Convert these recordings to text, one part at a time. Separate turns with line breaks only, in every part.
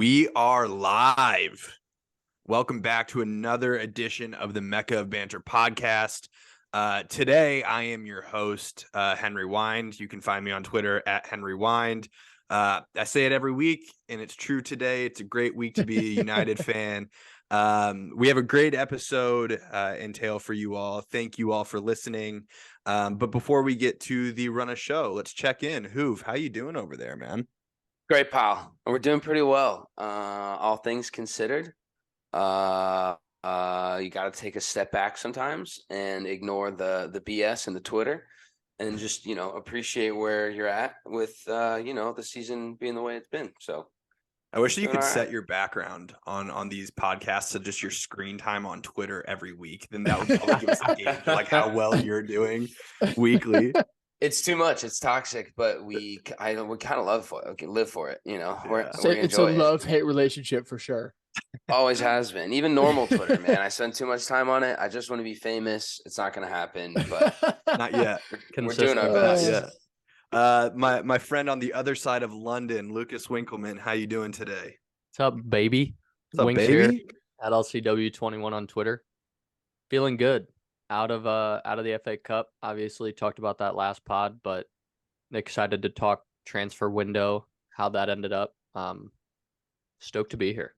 We are live. Welcome back to another edition of the Mecca of Banter podcast. Today, I am your host, Henry Wind. You can find me on Twitter at Henry Wind. I say it every week, and it's true today. It's a great week to be a United fan. We have a great episode entail for you all. Thank you all for listening. But before we get to the run of show, let's check in. Hoov, how you doing over there, man?
Great, pal. We're doing pretty well. All things considered, you got to take a step back sometimes and ignore the BS and the Twitter, and just appreciate where you're at with the season being the way it's been. So
I wish you could set your background on these podcasts to just your screen time on Twitter every week. Then that would probably give us a gauge of like how well you're doing weekly.
It's too much. It's toxic, but we kind of live for it. We can live for it.
Yeah.
It's a love-hate relationship for sure.
Always has been. Even normal Twitter, man. I spend too much time on it. I just want to be famous. It's not going to happen, but
not yet.
We're doing our best.
My friend on the other side of London, Lucas Winkleman, how you doing today?
What's up, baby?
What's up, baby?
Here at LCW21 on Twitter. Feeling good. Out of the FA Cup. Obviously talked about that last pod, but excited to talk transfer window, how that ended up. Stoked to be here.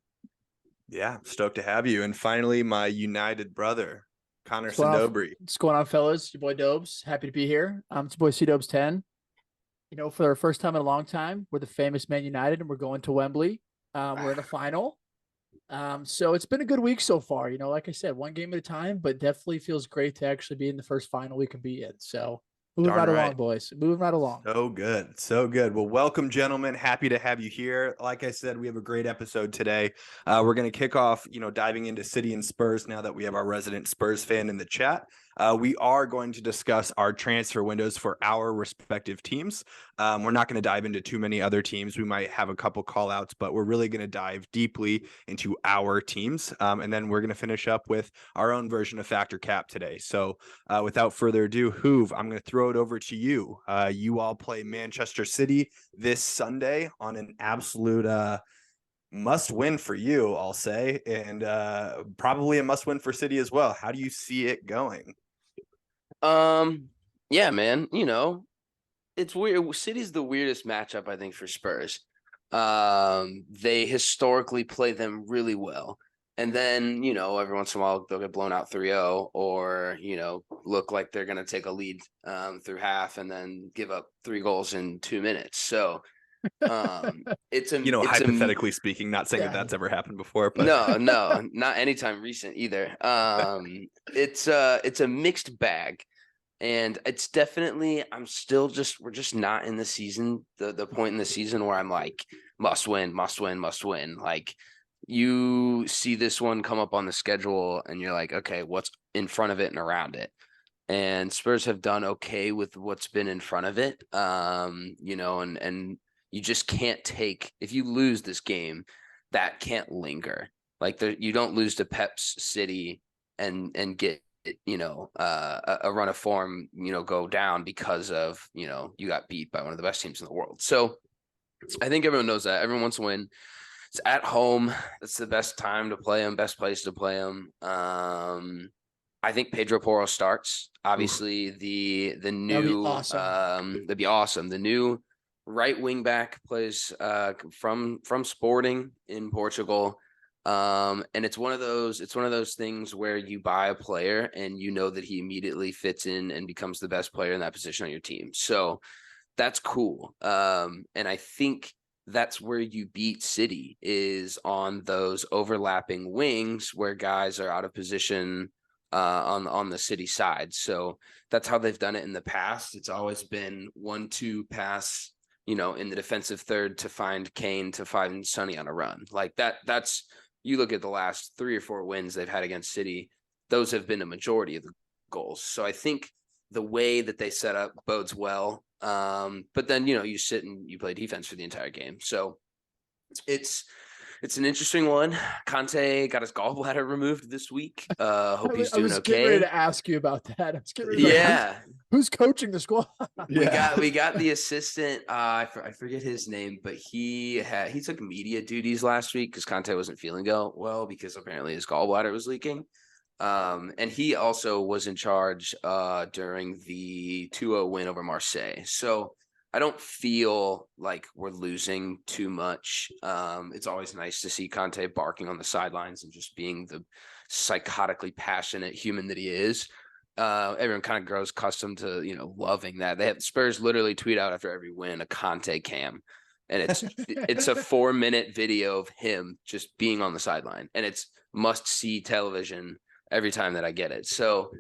Yeah, stoked to have you. And finally, my United brother, Connor Sandobri.
What's going on, fellas? Your boy Dobes. Happy to be here. It's your boy C-Dobes 10. For our first time in a long time, we're the famous Man United, and we're going to Wembley. We're in a final. So it's been a good week so far. Like I said, one game at a time, but definitely feels great to actually be in the first final we can be in. So moving right along, boys. Moving right along.
So good. So good. Well, welcome, gentlemen. Happy to have you here. Like I said, we have a great episode today. We're going to kick off, diving into City and Spurs now that we have our resident Spurs fan in the chat. We are going to discuss our transfer windows for our respective teams. We're not going to dive into too many other teams. We might have a couple call outs, but we're really going to dive deeply into our teams. And then we're going to finish up with our own version of Factor Cap today. So without further ado, Hoov, I'm going to throw it over to you. You all play Manchester City this Sunday on an absolute must win for you, I'll say, and probably a must win for City as well. How do you see it going?
Yeah, man, it's weird. City's the weirdest matchup, I think, for Spurs. They historically play them really well. And then, every once in a while they'll get blown out 3-0 or, look like they're going to take a lead through half and then give up 3 goals in 2 minutes. So it's
hypothetically speaking, not saying that that's ever happened before, but
no, not anytime recent either. It's a mixed bag, and it's definitely we're just not in the season, the point in the season where I'm like must win. Like, you see this one come up on the schedule and you're like, okay, what's in front of it and around it? And Spurs have done okay with what's been in front of it. And you just can't if you lose this game, that can't linger. Like, you don't lose to Pep's City and get, a run of form, go down because of, you got beat by one of the best teams in the world. So I think everyone knows that. Everyone wants to win. It's at home. It's the best time to play them, best place to play them. I think Pedro Porro starts. Obviously, the new that'd be awesome. The new right wing back plays from Sporting in Portugal. And it's one of those things where you buy a player and that he immediately fits in and becomes the best player in that position on your team. So that's cool. And I think that's where you beat City, is on those overlapping wings where guys are out of position on the City side. So that's how they've done it in the past. It's always been 1-2 pass, in the defensive third to find Kane, to find Sonny on a run. Like that's, you look at the last 3 or 4 wins they've had against City, those have been a majority of the goals. So I think the way that they set up bodes well. But then, you sit and you play defense for the entire game. So it's an interesting one. Conte got his gallbladder removed this week. Hope he's doing okay.
I was getting ready to ask you about that. Who's coaching the squad?
We got the assistant. I forget his name, but he took media duties last week because Conte wasn't feeling well because apparently his gallbladder was leaking. And he also was in charge during the 2-0 win over Marseille. So I don't feel like we're losing too much. It's always nice to see Conte barking on the sidelines and just being the psychotically passionate human that he is. Everyone kind of grows accustomed to, loving that. They have Spurs literally tweet out after every win a Conte cam. And it's a 4-minute video of him just being on the sideline. And it's must-see television every time that I get it. So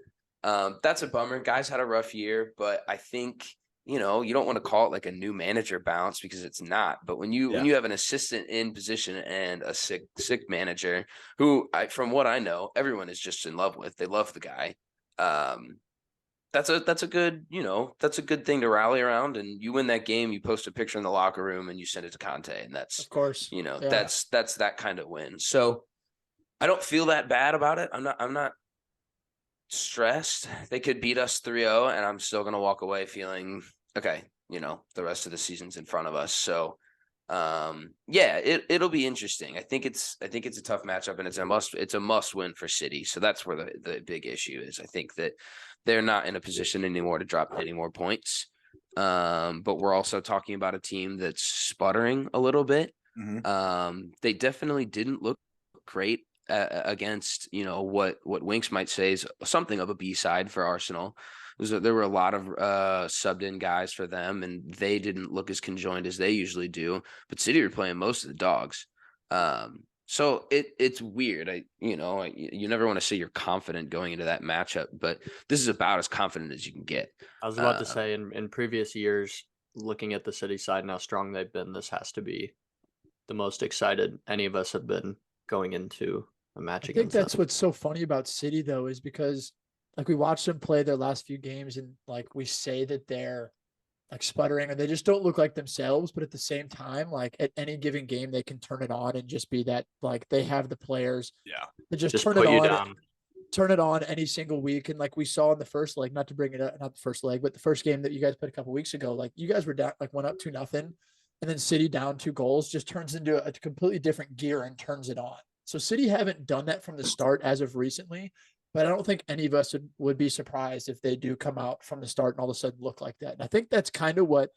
that's a bummer. Guys had a rough year, but I think, you don't want to call it like a new manager bounce because it's not. But when you have an assistant in position and a sick manager who, from what I know, everyone is just in love with. They love the guy. That's a good, that's a good thing to rally around. And you win that game, you post a picture in the locker room and you send it to Conte, and that's,
of course,
that's that kind of win. So I don't feel that bad about it. I'm not stressed. They could beat us 3-0 and I'm still going to walk away feeling okay, the rest of the season's in front of us. So it'll be interesting. I think it's a tough matchup and it's a must win for City. So that's where the big issue is. I think that they're not in a position anymore to drop any more points. But we're also talking about a team that's sputtering a little bit.
Mm-hmm.
They definitely didn't look great against, what Winks might say is something of a B-side for Arsenal. There were a lot of subbed in guys for them, and they didn't look as conjoined as they usually do. But City were playing most of the dogs. So it's weird. You never want to say you're confident going into that matchup, but this is about as confident as you can get.
I was about to say in previous years, looking at the City side and how strong they've been, this has to be the most excited any of us have been going into a match against them.
I think that's what's so funny about City, though, is because like we watched them play their last few games and like we say that they're like sputtering or they just don't look like themselves. But at the same time, like at any given game, they can turn it on and just be that, like they have the players to just turn it on, turn it on any single week. And like we saw in the first leg, not to bring it up, not the first leg, but the first game that you guys played a couple weeks ago, like you guys were down, like went up 2-0 and then City down 2 goals just turns into a completely different gear and turns it on. So City haven't done that from the start as of recently. But I don't think any of us would be surprised if they do come out from the start and all of a sudden look like that. And I think that's kind of what,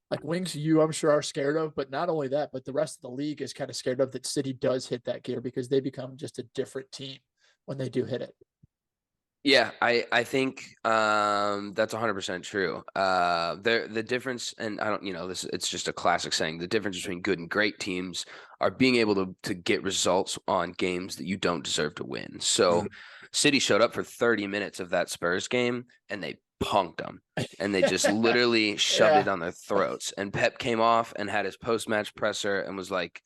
like Wings, I'm sure are scared of. But not only that, but the rest of the league is kind of scared of that City does hit that gear because they become just a different team when they do hit it.
Yeah, I think that's 100% true. The difference, and I don't, it's just a classic saying. The difference between good and great teams are being able to get results on games that you don't deserve to win. So City showed up for 30 minutes of that Spurs game and they punked them and they just literally shoved it down their throats. And Pep came off and had his post-match presser and was like,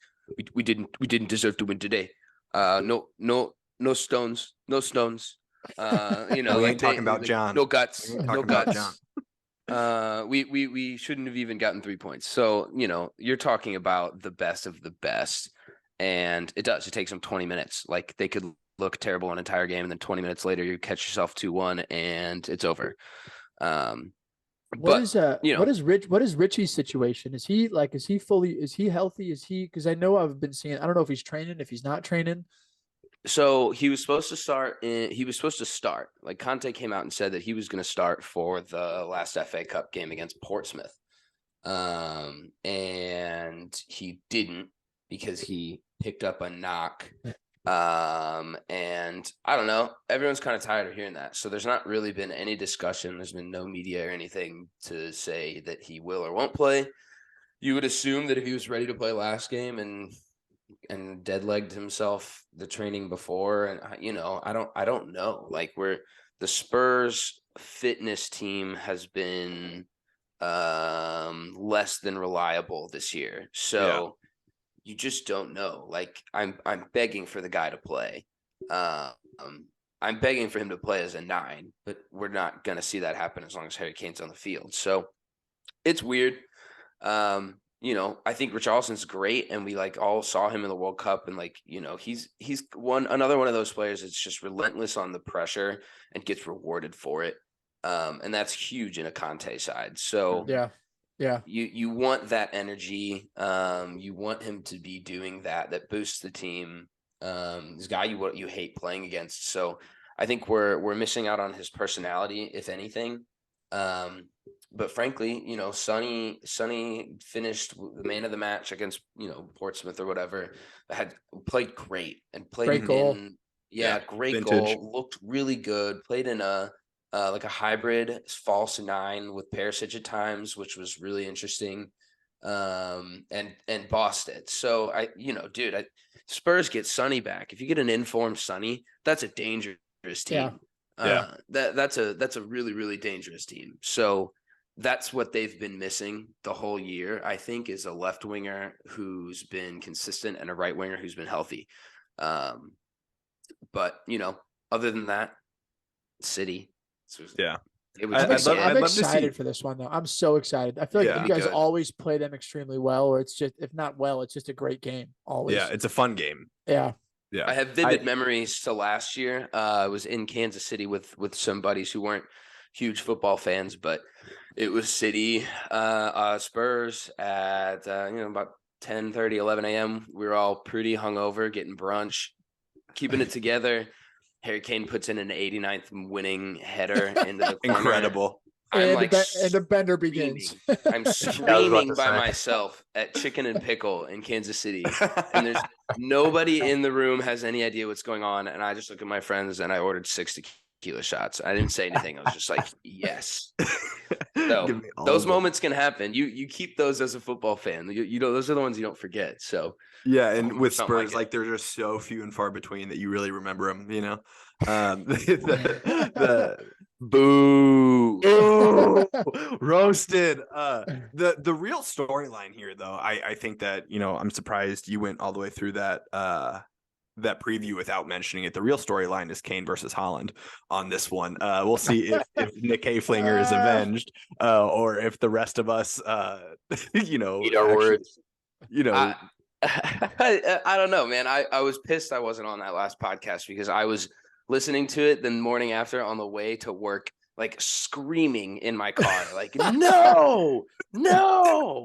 we didn't deserve to win today. No stones.
We ain't talking about John.
No guts.
No guts.
We shouldn't have even gotten 3 points. So, you're talking about the best of the best. And it takes them 20 minutes. Like they could look terrible an entire game. And then 20 minutes later, you catch yourself 2-1 and it's over.
What is Richie's situation? Is he healthy? Because I know I've been seeing, I don't know if he's training, if he's not training.
So he was supposed to start. Like Conte came out and said that he was going to start for the last FA Cup game against Portsmouth. And he didn't because he picked up a knock. And I don't know. Everyone's kind of tired of hearing that. So there's not really been any discussion. There's been no media or anything to say that he will or won't play. You would assume that if he was ready to play last game and dead-legged himself the training before, and I don't know. Like the Spurs fitness team has been less than reliable this year. So you just don't know. Like I'm begging for the guy to play. I'm begging for him to play as a 9, but we're not gonna see that happen as long as Harry Kane's on the field. So it's weird. I think Richarlison's great, and we all saw him in the World Cup, and he's another one of those players that's just relentless on the pressure and gets rewarded for it. And that's huge in a Conte side. So
Yeah.
you want that energy. You want him to be doing that boosts the team. This guy you hate playing against. So I think we're missing out on his personality, if anything. But frankly, Sonny finished the man of the match against, Portsmouth or whatever. Had played great and played
Great goal.
great
Vintage.
goal. Looked really good. Played in like a hybrid false 9 with Perisic at times, which was really interesting. And bossed it. So Spurs get Sonny back. If you get an informed Sonny, that's a dangerous team. That's a really, really dangerous team. So that's what they've been missing the whole year, I think, is a left winger who's been consistent and a right winger who's been healthy. But other than that, City.
I'm excited for this one, though. I'm so excited. I feel like you guys always play them extremely well, or it's just, if not well, it's just a great game. Always.
Yeah, it's a fun game.
Yeah.
I have vivid memories to last year. I was in Kansas City with some buddies who weren't huge football fans, but it was City, Spurs at about 10:30, 11 a.m. We were all pretty hungover, getting brunch, keeping it together. Harry Kane puts in an 89th winning header into the corner.
Incredible.
And the bender begins.
I'm screaming by myself at Chicken and Pickle in Kansas City. And there's nobody in the room has any idea what's going on. And I just look at my friends and I ordered 6 tequila shots. I didn't say anything. I was just like, yes. So those moments can happen. You keep those as a football fan. Those are the ones you don't forget. So
yeah, and with Spurs, like they're just so few and far between that you really remember them. The boo roasted. The real storyline here, though, I think that I'm surprised you went all the way through that preview without mentioning it. The real storyline is Kane versus Haaland on this one. We'll see if Nick Hayflinger is avenged, or if the rest of us,
eat our words. I don't know, man. I was pissed I wasn't on that last podcast because I was listening to it the morning after on the way to work, like screaming in my car, like no,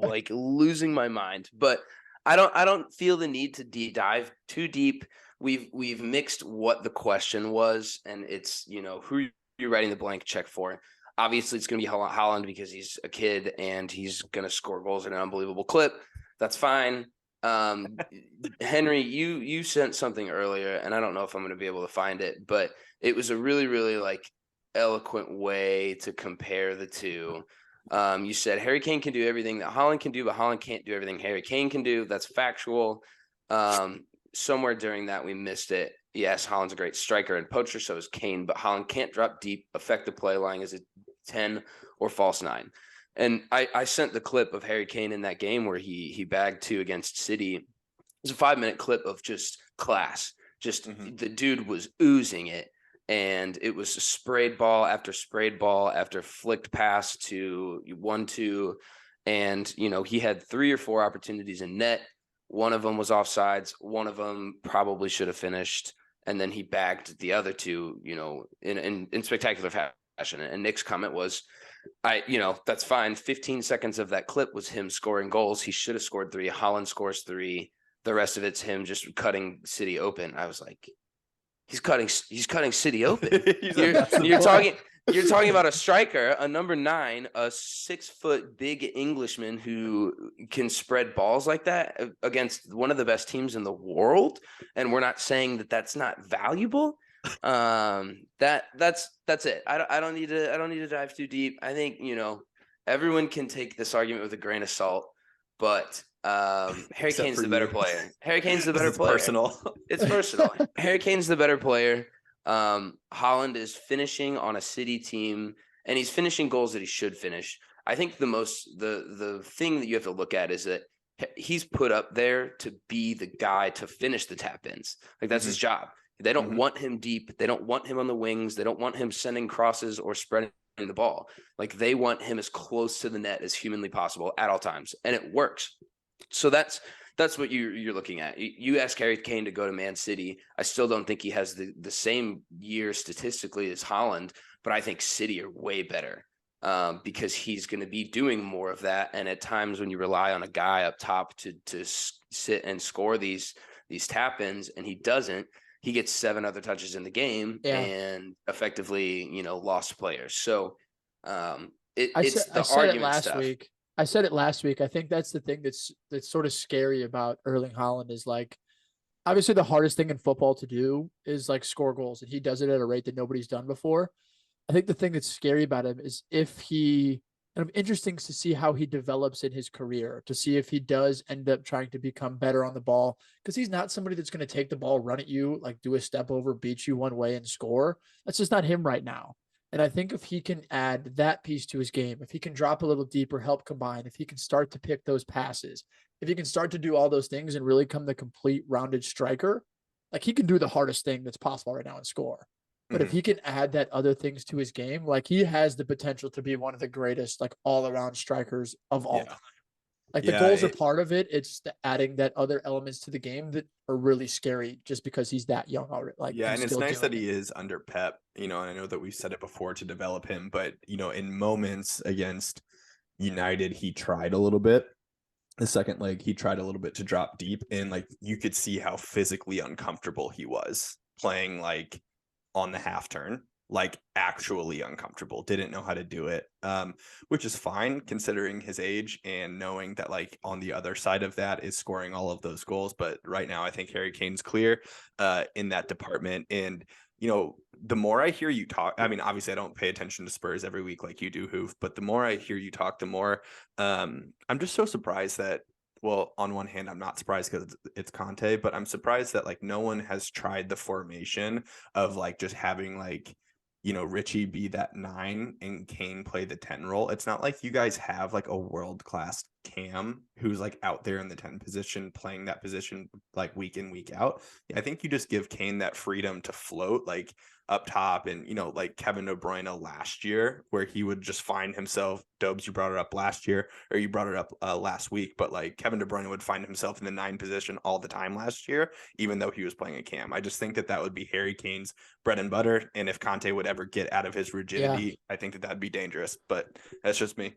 like losing my mind. But I don't feel the need to dive too deep. We've mixed what the question was, and it's who you're writing the blank check for. Obviously, it's going to be Haaland because he's a kid and he's going to score goals at an unbelievable clip. That's fine. Henry, you sent something earlier, and I don't know if I'm going to be able to find it, but it was a really, really eloquent way to compare the two. You said Harry Kane can do everything that Haaland can do, but Haaland can't do everything Harry Kane can do. That's factual. Somewhere during that, we missed it. Yes, Haaland's a great striker and poacher, so is Kane, but Haaland can't drop deep, affect the play line as a 10 or false 9. And I sent the clip of Harry Kane in that game where he bagged 2 against City. It was a 5-minute clip of just class. Just the dude was oozing it. And it was sprayed ball after flicked pass to 1-2. And, he had 3 or 4 opportunities in net. One of them was offsides. One of them probably should have finished. And then he bagged the other 2, in spectacular fashion. And Nick's comment was, that's fine. 15 seconds of that clip was him scoring goals. He should have scored 3. Haaland scores 3. The rest of it's him just cutting City open. I was like, he's cutting City open. You're talking about a striker, a number 9, a 6-foot big Englishman who can spread balls like that against one of the best teams in the world. And we're not saying that that's not valuable. That's it. I don't need to dive too deep. I think, everyone can take this argument with a grain of salt, but Harry Kane's the better player. Harry Kane's the better player. It's personal. Harry Kane's the better player. Haaland is finishing on a City team, and he's finishing goals that he should finish. I think the thing that you have to look at is that he's put up there to be the guy to finish the tap-ins. Like that's his job. They don't want him deep. They don't want him on the wings. They don't want him sending crosses or spreading the ball. Like they want him as close to the net as humanly possible at all times, and it works. So that's what you're looking at. You ask Harry Kane to go to Man City. I still don't think he has the same year statistically as Haaland, but I think City are way better because he's going to be doing more of that. And at times when you rely on a guy up top to sit and score these tap-ins and he doesn't, he gets 7 other touches in the game and effectively, lost players. So it's the argument stuff.
I said it last week. I think that's the thing that's sort of scary about Erling Haaland is like, obviously the hardest thing in football to do is like score goals, and he does it at a rate that nobody's done before. I think the thing that's scary about him is and interesting to see how he develops in his career, to see if he does end up trying to become better on the ball, because he's not somebody that's going to take the ball, run at you, like do a step over, beat you one way and score. That's just not him right now. And I think if he can add that piece to his game, if he can drop a little deeper, help combine, if he can start to pick those passes, if he can start to do all those things and really become the complete rounded striker, like he can do the hardest thing that's possible right now and score. But if he can add that other things to his game, like he has the potential to be one of the greatest, like all around strikers of all time. Like the goals are part of it. It's the adding that other elements to the game that are really scary just because he's that young already. Like,
and it's nice that he is under Pep, and I know that we've said it before to develop him, but in moments against United, he tried a little bit. The second leg, he tried a little bit to drop deep, and like you could see how physically uncomfortable he was playing like on the half turn, like actually uncomfortable, didn't know how to do it, which is fine considering his age and knowing that like on the other side of that is scoring all of those goals. But right now I think Harry Kane's clear in that department. And the more I hear you talk, I mean, obviously I don't pay attention to Spurs every week like you do, Hoof, but the more I hear you talk, the more I'm just so surprised that, well, on one hand, I'm not surprised because it's Conte, but I'm surprised that like no one has tried the formation of like just having like, Richie be that 9 and Kane play the 10 role. It's not like you guys have like a world-class Cam who's like out there in the 10 position, playing that position like week in, week out. I think you just give Kane that freedom to float like up top, and like Kevin De Bruyne last year, where he would just find himself. Dobes, you brought it up last year, or you brought it up last week, but like Kevin De Bruyne would find himself in the 9 position all the time last year, even though he was playing a Cam. I just think that would be Harry Kane's bread and butter, and if Conte would ever get out of his rigidity, I think that'd be dangerous. But that's just me.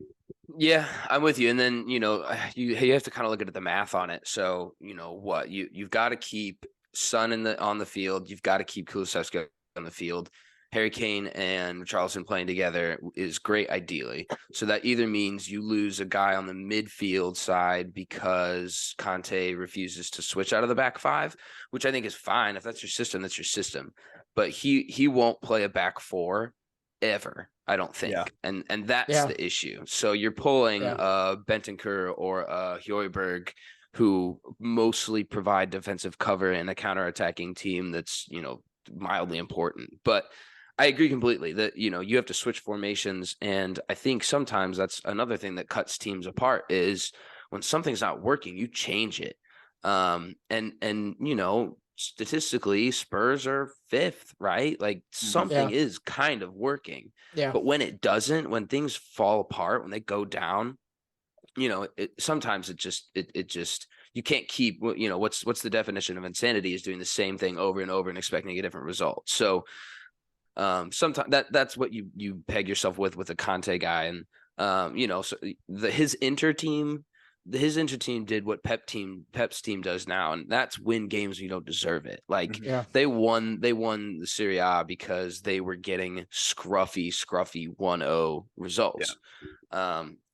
Yeah, I'm with you. And then you have to kind of look at the math on it. So what you've got to keep Son on the field. You've got to keep Kulusevski on the field. Harry Kane and Charleston playing together is great, ideally. So that either means you lose a guy on the midfield side because Conte refuses to switch out of the back 5, which I think is fine. If that's your system, that's your system. But he won't play a back 4 ever, I don't think. And that's the issue. So you're pulling Bentancur or Højbjerg, who mostly provide defensive cover in a counterattacking team that's, mildly important. But I agree completely that, you have to switch formations. And I think sometimes that's another thing that cuts teams apart is when something's not working, you change it. Statistically, Spurs are 5th, right? Like something is kind of working.
Yeah.
But when it doesn't, when things fall apart, when they go down, sometimes it just you can't keep, what's the definition of insanity is doing the same thing over and over and expecting a different result. So sometimes that's what you peg yourself with a Conte guy. And so his inter team did what Pep's team does now, and that's win games when you don't deserve it. Like they won the Serie A because they were getting scruffy 1-0 results.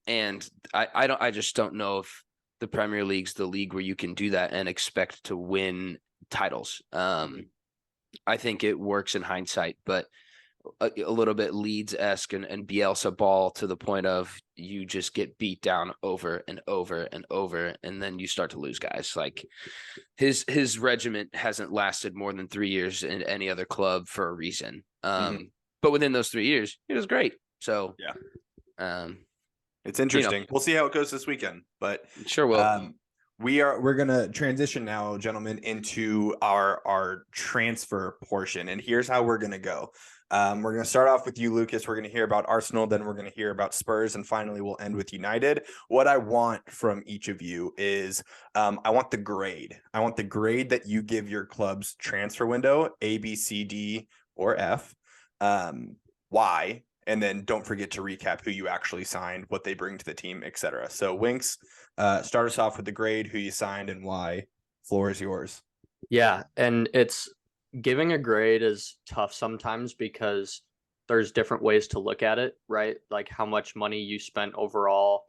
And I just don't know if the Premier League's the league where you can do that and expect to win titles. I think it works in hindsight, but a little bit Leeds-esque and Bielsa ball to the point of you just get beat down over and over and over, and then you start to lose guys. Like his regiment hasn't lasted more than 3 years in any other club for a reason. But within those 3 years, it was great. So
it's interesting. We'll see how it goes this weekend, but
sure will.
We're gonna transition now, gentlemen, into our transfer portion, and here's how we're gonna go. We're gonna start off with you, Lucas. We're gonna hear about Arsenal, then we're gonna hear about Spurs, and finally we'll end with United. What I want from each of you is I want the grade. I want the grade that you give your club's transfer window, A, B, C, D, or F. why, and then don't forget to recap who you actually signed, what they bring to the team, etc. So Winks, start us off with the grade, who you signed and why. Floor is yours.
Yeah, and it's giving a grade is tough sometimes because there's different ways to look at it, right? Like how much money you spent overall,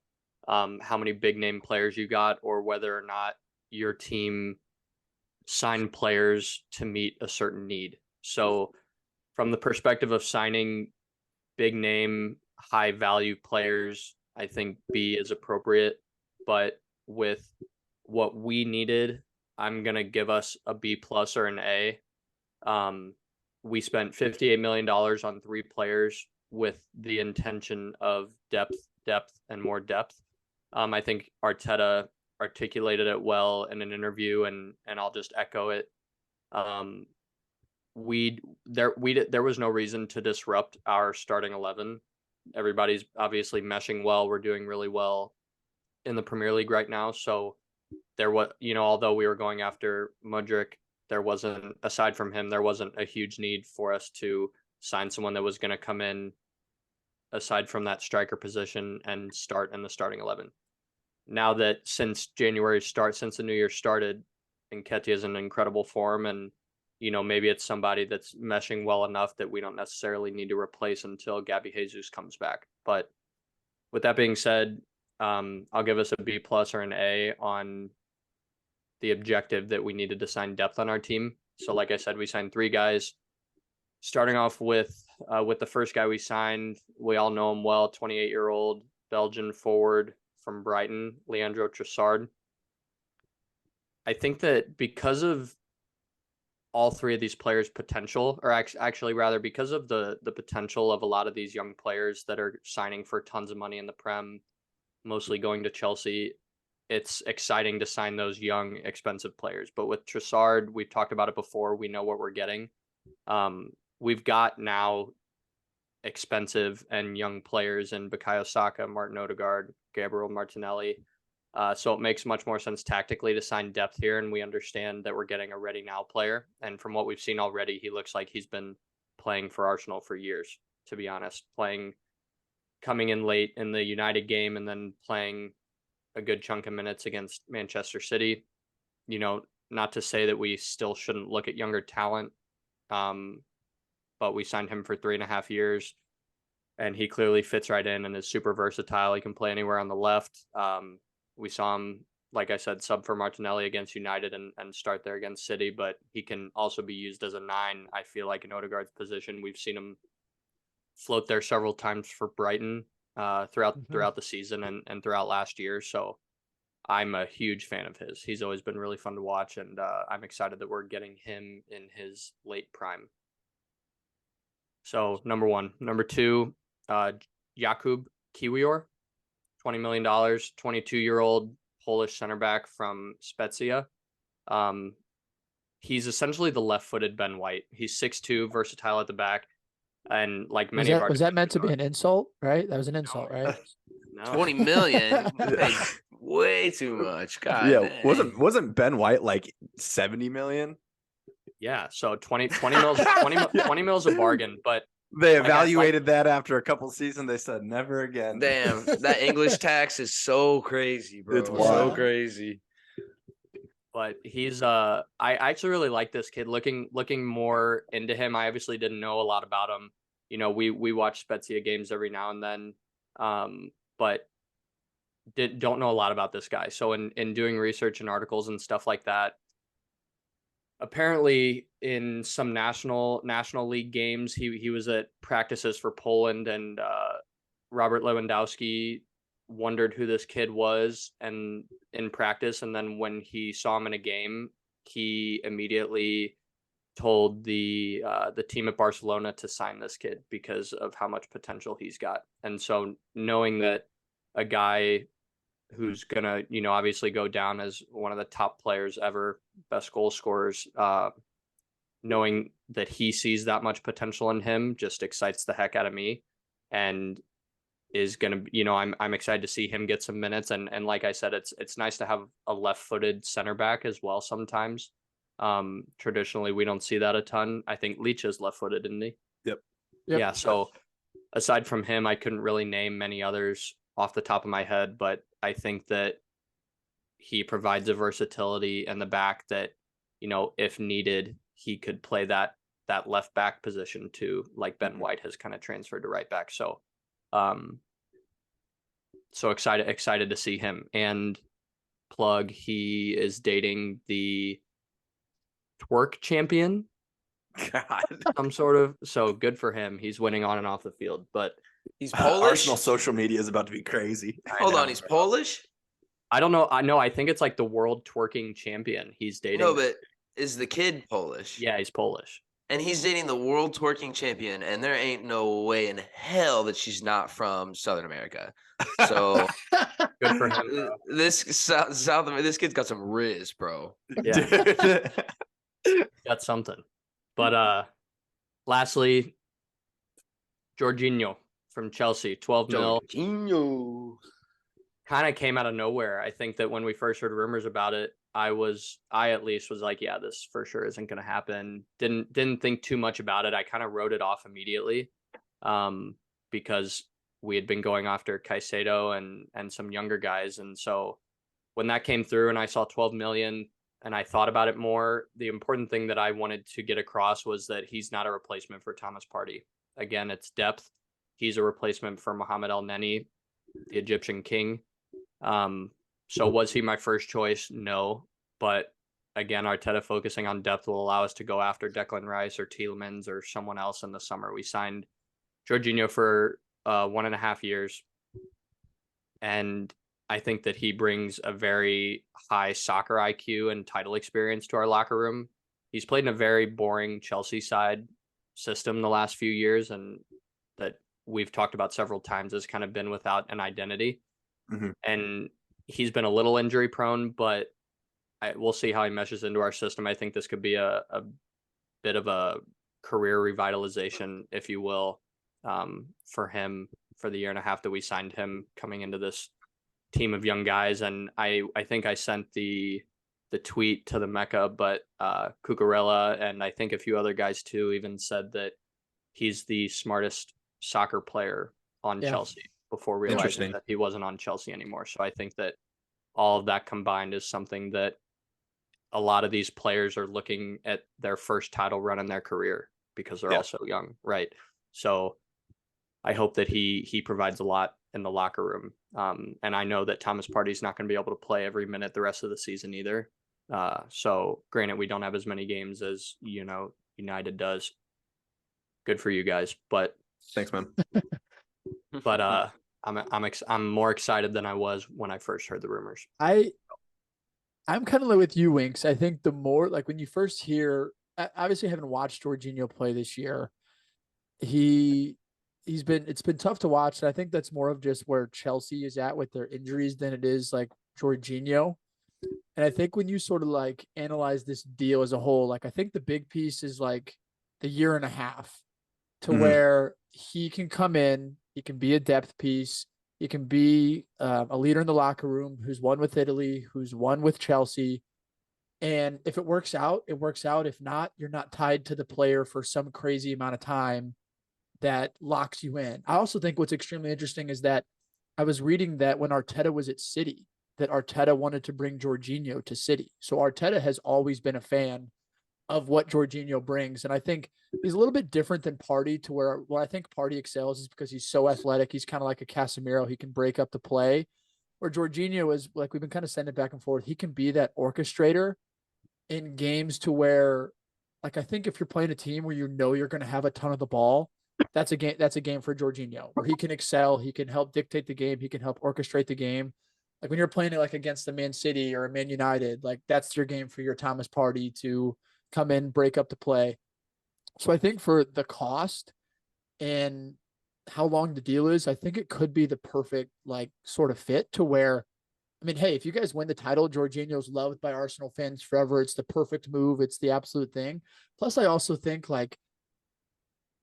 how many big name players you got, or whether or not your team signed players to meet a certain need. So from the perspective of signing big name, high value players, I think B is appropriate. But with what we needed, I'm going to give us a B plus or an A. We spent $58 million on 3 players with the intention of depth, and more depth. I think Arteta articulated it well in an interview, and I'll just echo it. There was no reason to disrupt our starting 11. Everybody's obviously meshing well. We're doing really well in the Premier League right now. So there was, although we were going after Mudryk, there wasn't, aside from him, there wasn't a huge need for us to sign someone that was going to come in aside from that striker position and start in the starting 11. Now that since the new year started, Nketiah is in incredible form, and maybe it's somebody that's meshing well enough that we don't necessarily need to replace until Gabby Jesus comes back. But with that being said, I'll give us a B plus or an A on the objective that we needed to sign depth on our team. So like I said, we signed 3 guys. Starting off with the first guy we signed, we all know him well, 28-year-old Belgian forward from Brighton, Leandro Trossard. I think that because of all 3 of these players' potential, or actually rather because of the potential of a lot of these young players that are signing for tons of money in the Prem, mostly going to Chelsea, it's exciting to sign those young, expensive players. But with Trossard, we've talked about it before. We know what we're getting. We've got now expensive and young players in Bukayo Saka, Martin Odegaard, Gabriel Martinelli. So it makes much more sense tactically to sign depth here, and we understand that we're getting a ready now player. And from what we've seen already, he looks like he's been playing for Arsenal for years, to be honest, coming in late in the United game and then playing a good chunk of minutes against Manchester City. Not to say that we still shouldn't look at younger talent, but we signed him for 3.5 years, and he clearly fits right in and is super versatile. He can play anywhere on the left. We saw him, like I said, sub for Martinelli against United and start there against City, but he can also be used as a 9, I feel like, in Odegaard's position. We've seen him float there several times for Brighton throughout the season and throughout last year. So I'm a huge fan of his. He's always been really fun to watch, and I'm excited that we're getting him in his late prime. So number 1. Number 2, Jakub Kiwior, $20 million, 22-year-old Polish center back from Spezia. He's essentially the left-footed Ben White. He's 6'2", versatile at the back, and like many
was that meant to be an insult? Right, that was an insult, right?
No. 20 million, way too much. God,
yeah,
dang.
wasn't Ben White like 70 million?
Yeah, so 20 mils, 20 mils a bargain, but
they evaluated that after a couple seasons. They said never again.
Damn, that English tax is so crazy, bro.
It's wild.
So crazy.
But he's I actually really like this kid. Looking more into him, I obviously didn't know a lot about him. We watch Spezia games every now and then, but don't know a lot about this guy. So in doing research and articles and stuff like that, apparently in some national league games, he was at practices for Poland, and Robert Lewandowski wondered who this kid was and in practice, and then when he saw him in a game, he immediately told the team at Barcelona to sign this kid because of how much potential he's got. And so knowing that a guy who's gonna obviously go down as one of the top players ever, best goal scorers, knowing that he sees that much potential in him just excites the heck out of me, and is gonna, I'm excited to see him get some minutes. And like I said, it's nice to have a left-footed center back as well sometimes. Traditionally we don't see that a ton. I think Leach is left-footed, isn't he?
Yep.
Yeah, so aside from him, I couldn't really name many others off the top of my head, but I think that he provides a versatility in the back that, if needed, he could play that left back position too, like Ben White has kind of transferred to right back. So excited to see him. And plug, he is dating the twerk champion.
God.
Some sort of, so good for him. He's winning on and off the field, but
He's Polish.
Arsenal social media is about to be crazy.
Hold on, he's Polish?
I don't know. I think it's like the world twerking champion. He's dating.
No, but is the kid Polish?
Yeah, he's Polish.
And he's dating the world twerking champion, and there ain't no way in hell that she's not from Southern America. So
good for him.
This kid's got some riz, bro.
Yeah. Got something. But lastly, Jorginho from Chelsea, 12 mil.
Jorginho.
Kind of came out of nowhere. I think that when we first heard rumors about it, I at least was like, yeah, this for sure isn't going to happen. Didn't think too much about it. I kind of wrote it off immediately because we had been going after Caicedo and some younger guys. And so when that came through and I saw 12 million and I thought about it more, the important thing that I wanted to get across was that he's not a replacement for Thomas Partey. Again, it's depth. He's a replacement for Mohamed El Neni, the Egyptian king. So was he my first choice? No. But again, Arteta focusing on depth will allow us to go after Declan Rice or Tielemans or someone else in the summer. We signed Jorginho for 1.5 years. And I think that he brings a very high soccer IQ and title experience to our locker room. He's played in a very boring Chelsea side system the last few years, and that we've talked about several times has kind of been without an identity. Mm-hmm. And he's been a little injury prone, but we'll see how he meshes into our system. I think this could be a bit of a career revitalization, if you will, for him for the 1.5 years that we signed him coming into this team of young guys. And I think I sent the tweet to the Mecca, but Cucurella and I think a few other guys too even said that he's the smartest soccer player on Chelsea before realizing that he wasn't on Chelsea anymore. So I think that all of that combined is something that a lot of these players are looking at their first title run in their career because they're all so young, right? So I hope that he provides a lot in the locker room. And I know that Thomas Partey's not going to be able to play every minute the rest of the season either. So granted, we don't have as many games as, United does. Good for you guys, but
thanks, man.
But I'm more excited than I was when I first heard the rumors.
I'm kind of like with you, Winks. I think the more like when you first hear, obviously having watched Jorginho play this year, it's been tough to watch. And I think that's more of just where Chelsea is at with their injuries than it is like Jorginho. And I think when you sort of like analyze this deal as a whole, like I think the big piece is like the 1.5 years to where he can come in, he can be a depth piece. He can be a leader in the locker room who's won with Italy, who's won with Chelsea. And if it works out, it works out. If not, you're not tied to the player for some crazy amount of time that locks you in. I also think what's extremely interesting is that I was reading that when Arteta was at City, that Arteta wanted to bring Jorginho to City. So Arteta has always been a fan of what Jorginho brings. And I think he's a little bit different than Partey, to where I think Partey excels is because he's so athletic. He's kind of like a Casemiro. He can break up the play. Where Jorginho is, like we've been kind of sending it back and forth, he can be that orchestrator in games to where, like, I think if you're playing a team where you're going to have a ton of the ball, that's a game for Jorginho, where he can excel. He can help dictate the game. He can help orchestrate the game. Like when you're playing it like against the Man City or a Man United, like that's your game for your Thomas Partey to come in, break up the play. So I think for the cost and how long the deal is, I think it could be the perfect like sort of fit to where, I mean, hey, if you guys win the title, Jorginho's loved by Arsenal fans forever. It's the perfect move. It's the absolute thing. Plus, I also think like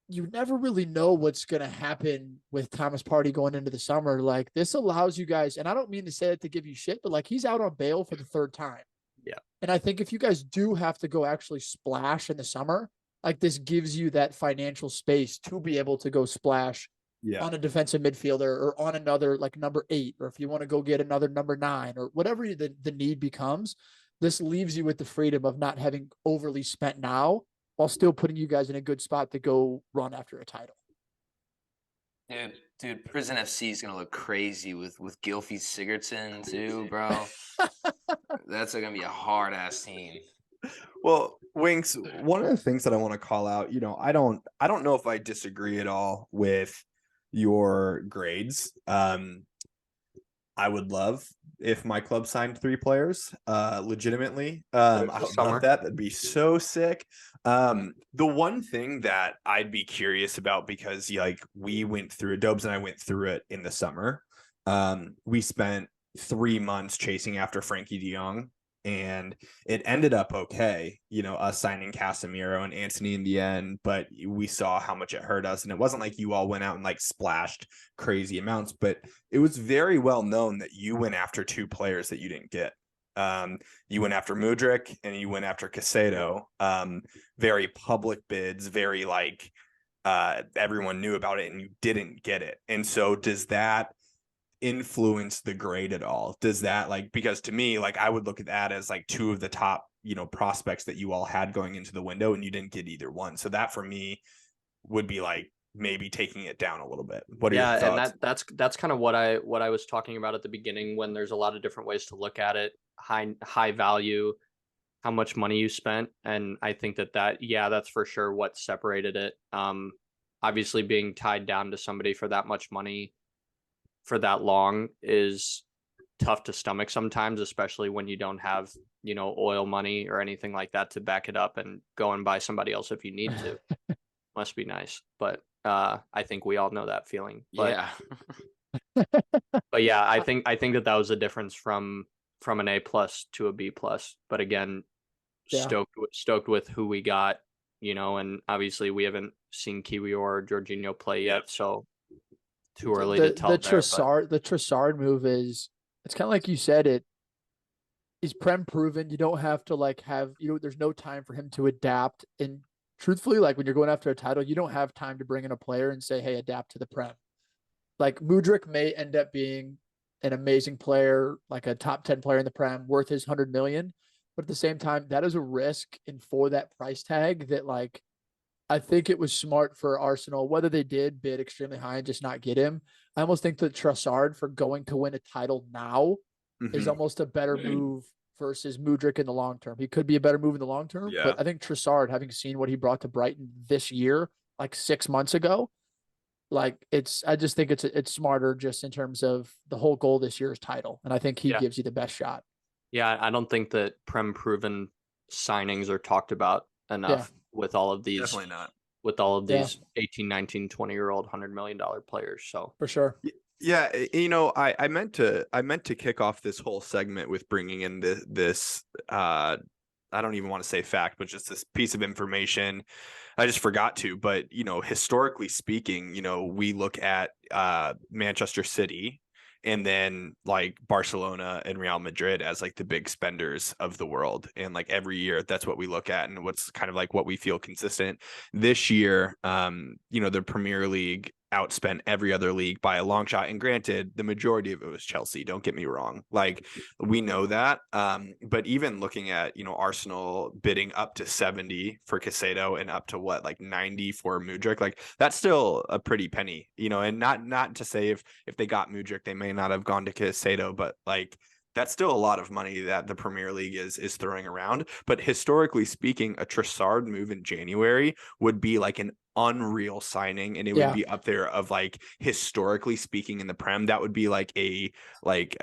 you never really know what's going to happen with Thomas Partey going into the summer. Like this allows you guys, and I don't mean to say it to give you shit, but like he's out on bail for the 3rd time.
Yeah.
And I think if you guys do have to go actually splash in the summer, like this gives you that financial space to be able to go splash
Yeah.
on a defensive midfielder or on another like number 8, or if you want to go get another number 9 or whatever the need becomes, this leaves you with the freedom of not having overly spent now while still putting you guys in a good spot to go run after a title.
Dude, Prison FC is gonna look crazy with Gylfi Sigurdsson too, bro. That's gonna be a hard ass team.
Well, Winks, one of the things that I want to call out, I don't know if I disagree at all with your grades. I would love if my club signed 3 players, legitimately. I would love that. That'd be so sick. The one thing that I'd be curious about, because like we went through it, Dobes and I went through it in the summer. We spent 3 months chasing after Frankie de Jong, and it ended up okay, us signing Casemiro and Antony in the end, but we saw how much it hurt us. And it wasn't like you all went out and like splashed crazy amounts, but it was very well known that you went after 2 players that you didn't get. You went after Mudryk and you went after Caicedo. Very public bids, very like everyone knew about it, and you didn't get it. And so does that influence the grade at all? Does that, like, because to me, like, I would look at that as like 2 of the top prospects that you all had going into the window, and you didn't get either one. So that for me would be like maybe taking it down a little bit. What are your thoughts?
And that's kind of what I was talking about at the beginning, when there's a lot of different ways to look at it. High value, how much money you spent, and I think that's for sure what separated it. Obviously being tied down to somebody for that much money for that long is tough to stomach sometimes, especially when you don't have, oil money or anything like that to back it up, and go and buy somebody else if you need to. Must be nice. But I think we all know that feeling. But,
yeah.
But yeah, I think that was a difference from an A+ to a B+. But again, stoked with who we got, and obviously we haven't seen Kiwi or Jorginho play yet, so too early to tell.
The Trossard move it's kind of like you said, is Prem proven. You don't have to like have, there's no time for him to adapt. And truthfully, like when you're going after a title, you don't have time to bring in a player and say, hey, adapt to the Prem. Like Mudryk may end up being an amazing player, like a top 10 player in the Prem, worth his 100 million. But at the same time, that is a risk. And for that price tag, that like, I think it was smart for Arsenal, whether they did bid extremely high and just not get him. I almost think that Trossard, for going to win a title now, is almost a better move versus Mudryk in the long term. He could be a better move in the long term, but I think Trossard, having seen what he brought to Brighton this year, like 6 months ago, like I just think it's smarter just in terms of the whole goal this year's title. And I think he gives you the best shot.
Yeah, I don't think that Prem proven signings are talked about enough with all of these.
Definitely not.
With all of these 18, 19, 20-year-old $100 million players. So
for sure.
Yeah, I meant to kick off this whole segment with bringing in this I don't even want to say fact, but just this piece of information. I just forgot to, but historically speaking, we look at Manchester City and then like Barcelona and Real Madrid as like the big spenders of the world. And like every year, that's what we look at, and what's kind of like what we feel consistent. This year, the Premier League outspent every other league by a long shot. And granted, the majority of it was Chelsea. Don't get me wrong. Like we know that. But even looking at, Arsenal bidding up to 70 for Caicedo and up to what, like 90 for Mudryk, like that's still a pretty penny, and not to say if they got Mudryk, they may not have gone to Caicedo, but like that's still a lot of money that the Premier League is throwing around. But historically speaking, a Trossard move in January would be like an unreal signing, and it would be up there of like historically speaking in the Prem. That would be like a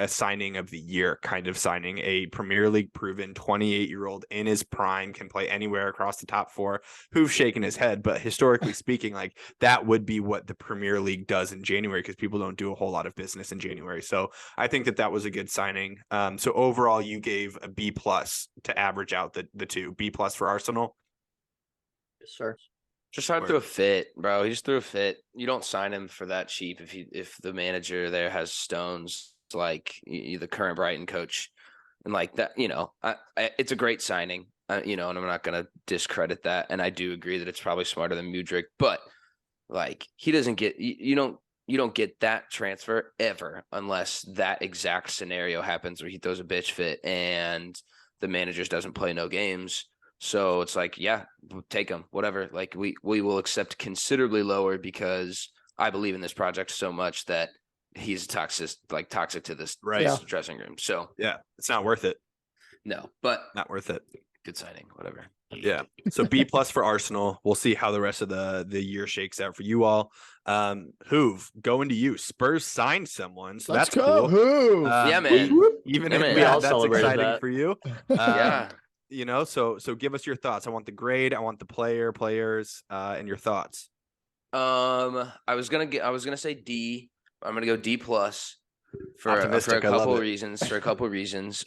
signing of the year kind of signing. A Premier League proven 28-year-old in his prime, can play anywhere across the top 4, who's shaking his head, but historically speaking, like that would be what the Premier League does in January, because people don't do a whole lot of business in January. So I think that was a good signing. So overall you gave a B+ to average out the 2. B+ for Arsenal.
Yes, sir.
Trossard threw a fit, bro. He just threw a fit. You don't sign him for that cheap if the manager there has stones like the current Brighton coach, and like that. It's a great signing. And I'm not gonna discredit that. And I do agree that it's probably smarter than Mudryk, but like he doesn't get you don't get that transfer ever unless that exact scenario happens where he throws a bitch fit and the manager doesn't play no games. So it's like, yeah, take him, whatever. Like we will accept considerably lower because I believe in this project so much that he's toxic to this dressing room. So
yeah, it's not worth it.
No, but
not worth it.
Good signing, whatever.
Yeah. So B+ for Arsenal. We'll see how the rest of the year shakes out for you all. Hoove, going to you. Spurs signed someone, so
Let's
that's
go,
cool.
Hoove.
Yeah, man.
Even
Yeah,
if
man.
We all
that's
celebrated
exciting
that.
for you.
Yeah.
You know, so give us your thoughts. I want the grade, I want the players, and your thoughts.
I was gonna say D. I'm gonna go D+ for a
Optimistic, I love
couple
it.
of reasons.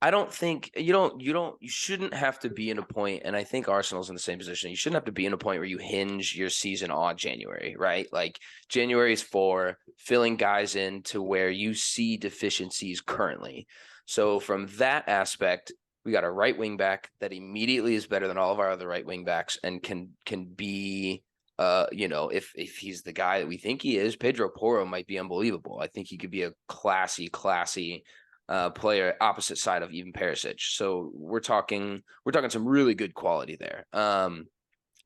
I don't think you shouldn't have to be in a point, and I think Arsenal's in the same position. You shouldn't have to be in a point where you hinge your season on January, right? Like January is for filling guys in to where you see deficiencies currently. So from that aspect, we got a right wing back that immediately is better than all of our other right wing backs and can be if he's the guy that we think he is, Pedro Porro might be unbelievable. I think he could be a classy player opposite side of even Perisic. So we're talking some really good quality there.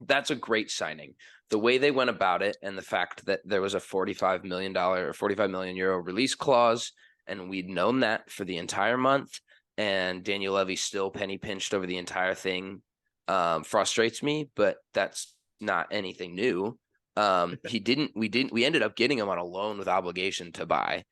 That's a great signing. The way they went about it and the fact that there was a $45 million or 45 million euro release clause, and we'd known that for the entire month, and Daniel Levy still penny pinched over the entire thing, frustrates me, but that's not anything new. We ended up getting him on a loan with obligation to buy.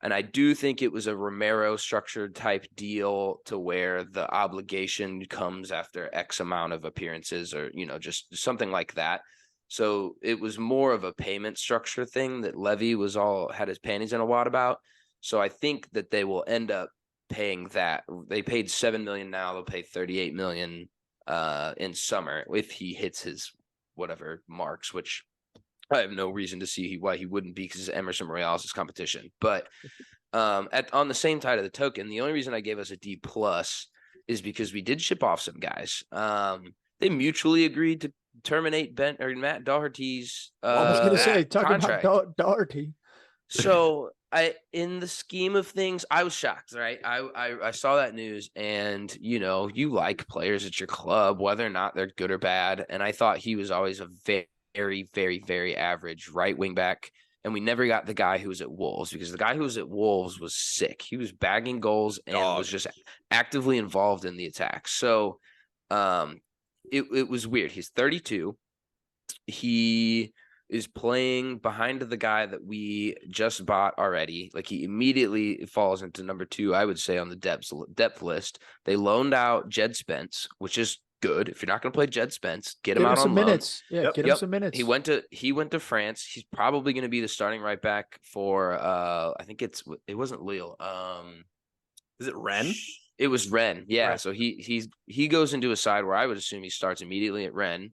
And I do think it was a Romero structured type deal to where the obligation comes after X amount of appearances or, just something like that. So it was more of a payment structure thing that Levy had his panties in a wad about. So I think that they will end up paying that. They paid $7 million now. They'll pay $38 million in summer if he hits his whatever marks, which I have no reason to see why he wouldn't be because Emerson Royale is his competition. But on the same side of the token, the only reason I gave us a D+ is because we did ship off some guys. They mutually agreed to terminate Matt Doherty's
I was going to say, talking
contract.
about Doherty.
So in the scheme of things, I was shocked, right? I saw that news, and you like players at your club, whether or not they're good or bad. And I thought he was always a very, very, very average right wing back. And we never got the guy who was at Wolves, because the guy who was at Wolves was sick. He was bagging goals and was just actively involved in the attack. So it was weird. He's 32. He is playing behind the guy that we just bought already. Like, he immediately falls into number 2, I would say, on the depth list. They loaned out Jed Spence, which is good. If you're not going to play Jed Spence, get him out
some
on loan.
Minutes. Yeah, get him some minutes.
He went to France. He's probably going to be the starting right back for I think it wasn't Lille.
Is it Rennes?
It was Rennes. Yeah.
Right.
So he goes into a side where I would assume he starts immediately at Rennes.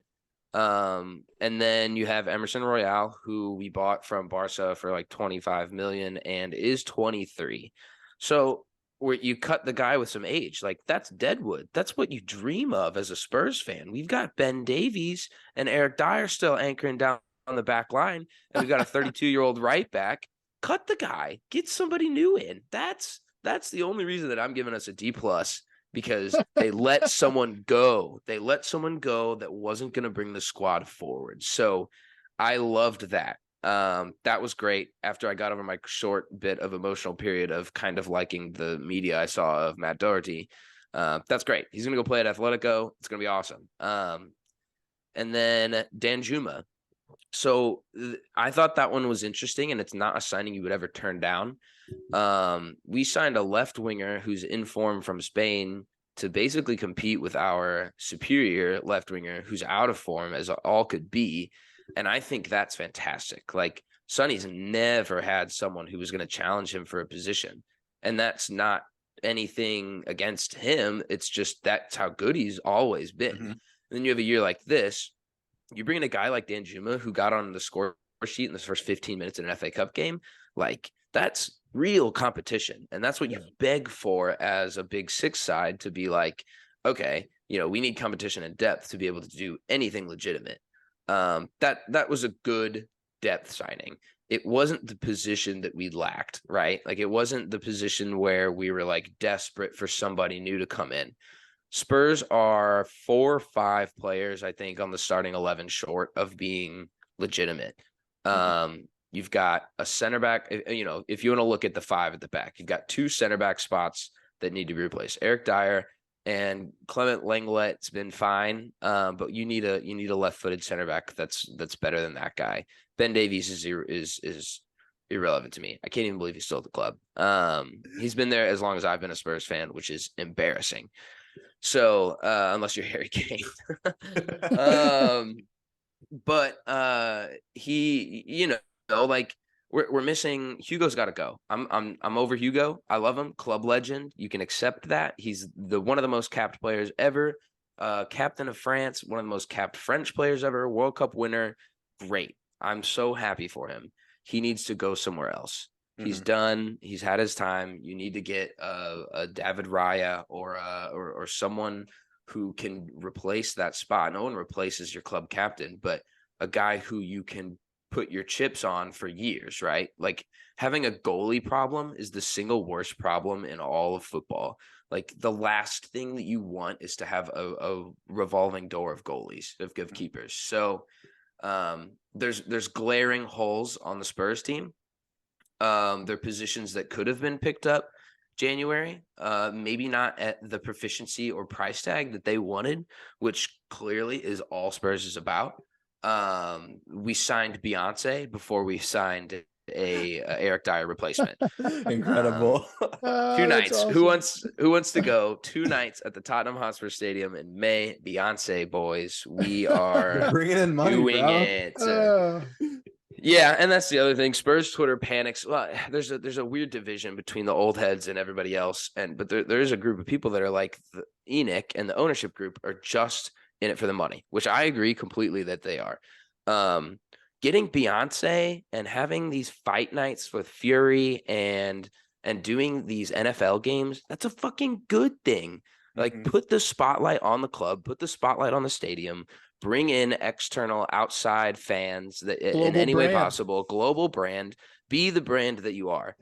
And then you have Emerson Royale, who we bought from Barca for like 25 million and is 23. So where you cut the guy with some age, like, that's Deadwood. That's what you dream of as a Spurs fan. We've got Ben Davies and Eric Dyer still anchoring down on the back line, and we've got a 32-year-old right back. Cut the guy, get somebody new in. That's the only reason that I'm giving us a D+, because they let someone go. They let someone go that wasn't going to bring the squad forward. So I loved that. That was great. After I got over my short bit of emotional period of kind of liking the media I saw of Matt Doherty, that's great. He's going to go play at Atletico. It's going to be awesome. And then Danjuma. So I thought that one was interesting, and it's not a signing you would ever turn down. We signed a left winger who's in form from Spain to basically compete with our superior left winger who's out of form as all could be. And I think that's fantastic. Like, Sonny's never had someone who was going to challenge him for a position. And that's not anything against him. It's just that's how good he's always been. Mm-hmm. And then you have a year like this. You bring in a guy like Danjuma, who got on the score sheet in the first 15 minutes in an FA Cup game. Like, that's real competition. And that's what you beg for as a Big Six side, to be like, okay, we need competition and depth to be able to do anything legitimate. That was a good depth signing. it wasn't the position that we lacked, right? Like it wasn't the position where we were like desperate for somebody new to come in. Spurs are 4 or 5 players, I think, on the starting 11 short of being legitimate. You've got a center back, you know, if you want to look at the 5 at the back, you've got 2 center back spots that need to be replaced. Eric Dyer and Clement Lenglet's been fine, but you need a left-footed center back that's better than that guy. Ben Davies is irrelevant to me. I can't even believe he's still at the club. He's been there as long as I've been a Spurs fan, which is embarrassing. So unless you're Harry Kane, but he, you know, like we're missing. Hugo's got to go. I'm over Hugo. I love him. Club legend. You can accept that. He's one of the most capped players ever. Captain of France, one of the most capped French players ever. World Cup winner. Great. I'm so happy for him. He needs to go somewhere else. He's done. He's had his time. You need to get a David Raya or someone who can replace that spot. No one replaces your club captain, but a guy who you can put your chips on for years, right? Like having a goalie problem is the single worst problem in all of football. Like the last thing that you want is to have a revolving door of goalies, of keepers. So there's glaring holes on the Spurs team. They're positions that could have been picked up January, maybe not at the proficiency or price tag that they wanted, which clearly is all Spurs is about. We signed Beyonce before we signed a Eric Dyer replacement.
Incredible.
2 nights.
Awesome.
Who wants to go 2 nights at the Tottenham Hotspur Stadium in May? Beyonce, boys. We are
You're bringing in money,
doing
bro.
it. Yeah, and that's the other thing. Spurs Twitter panics. Well, there's a weird division between the old heads and everybody else, but there is a group of people that are like the Enoch and the ownership group are just in it for the money, which I agree completely that they are. Getting Beyonce and having these fight nights with Fury and doing these NFL games, that's a fucking good thing. Like put the spotlight on the club, put the spotlight on the stadium. Bring in external outside fans that
Global
in any
brand.
way possible, global brand, be the brand that you are,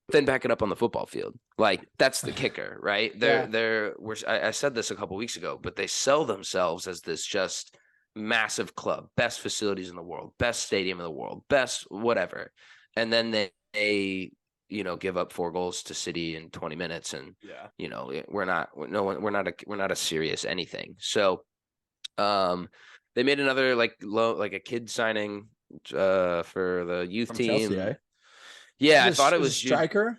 then back it up on the football field. Like that's the kicker, right? I said this a couple weeks ago, but they sell themselves as this just massive club, best facilities in the world, best stadium in the world, best whatever. And then they give up 4 goals to City in 20 minutes. And, we're not a serious anything. So, they made another like a kid signing for the youth
From
team.
Chelsea, eh?
Yeah, I thought it was
striker.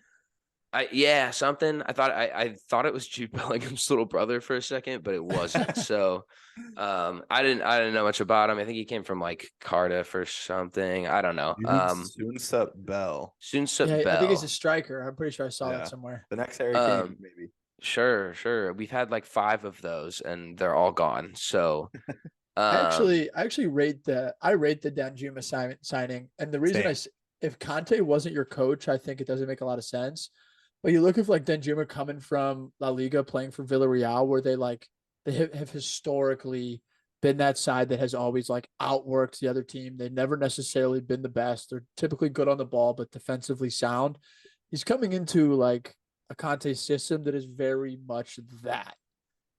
Something. I thought it was Jude Bellingham's little brother for a second, but it wasn't. So, I didn't know much about him. I think he came from like Cardiff or something. I don't know.
Soonsup Bell.
Yeah,
Bell.
I think he's a striker. I'm pretty sure I saw that somewhere.
The next Harry Kane, maybe.
Sure. We've had like 5 of those, and they're all gone. So,
I actually rate the Danjuma signing, and the reason if Conte wasn't your coach, I think it doesn't make a lot of sense. But you look at like Danjuma coming from La Liga, playing for Villarreal, where they have historically been that side that has always like outworked the other team. They've never necessarily been the best. They're typically good on the ball, but defensively sound. He's coming into like a Conte system that is very much that,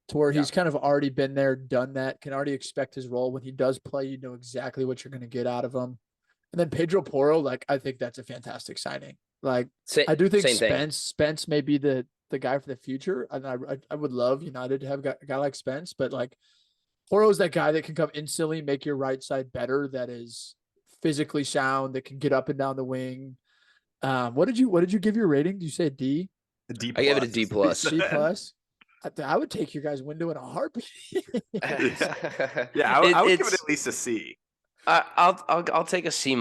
to where he's kind of already been there, done that, can already expect his role. When he does play, you know exactly what you're going to get out of him. And then Pedro Porro, like, I think that's a fantastic signing. Like, I do think Spence may be the guy for the future. And I would love United to have a guy like Spence, but like Porro's that guy that can come instantly, make your right side better, that is physically sound, that can get up and down the wing. What did you give your rating? Did you say a D?
A D+.
I gave it a D+.
D+. I would take your guys' window in a heartbeat.
Yeah, I would give it at least a C.
I'll take a C-.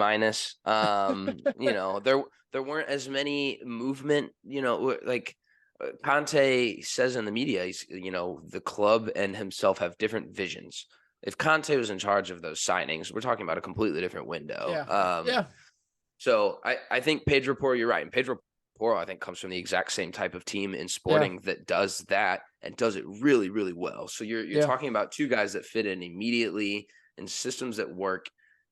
There weren't as many movement. Like Conte says in the media, he's the club and himself have different visions. If Conte was in charge of those signings, we're talking about a completely different window.
Yeah.
So I think Pedro Porro, you're right, and Pedro Porro, I think, comes from the exact same type of team in Sporting that does that and does it really, really well. So you're talking about 2 guys that fit in immediately in systems that work.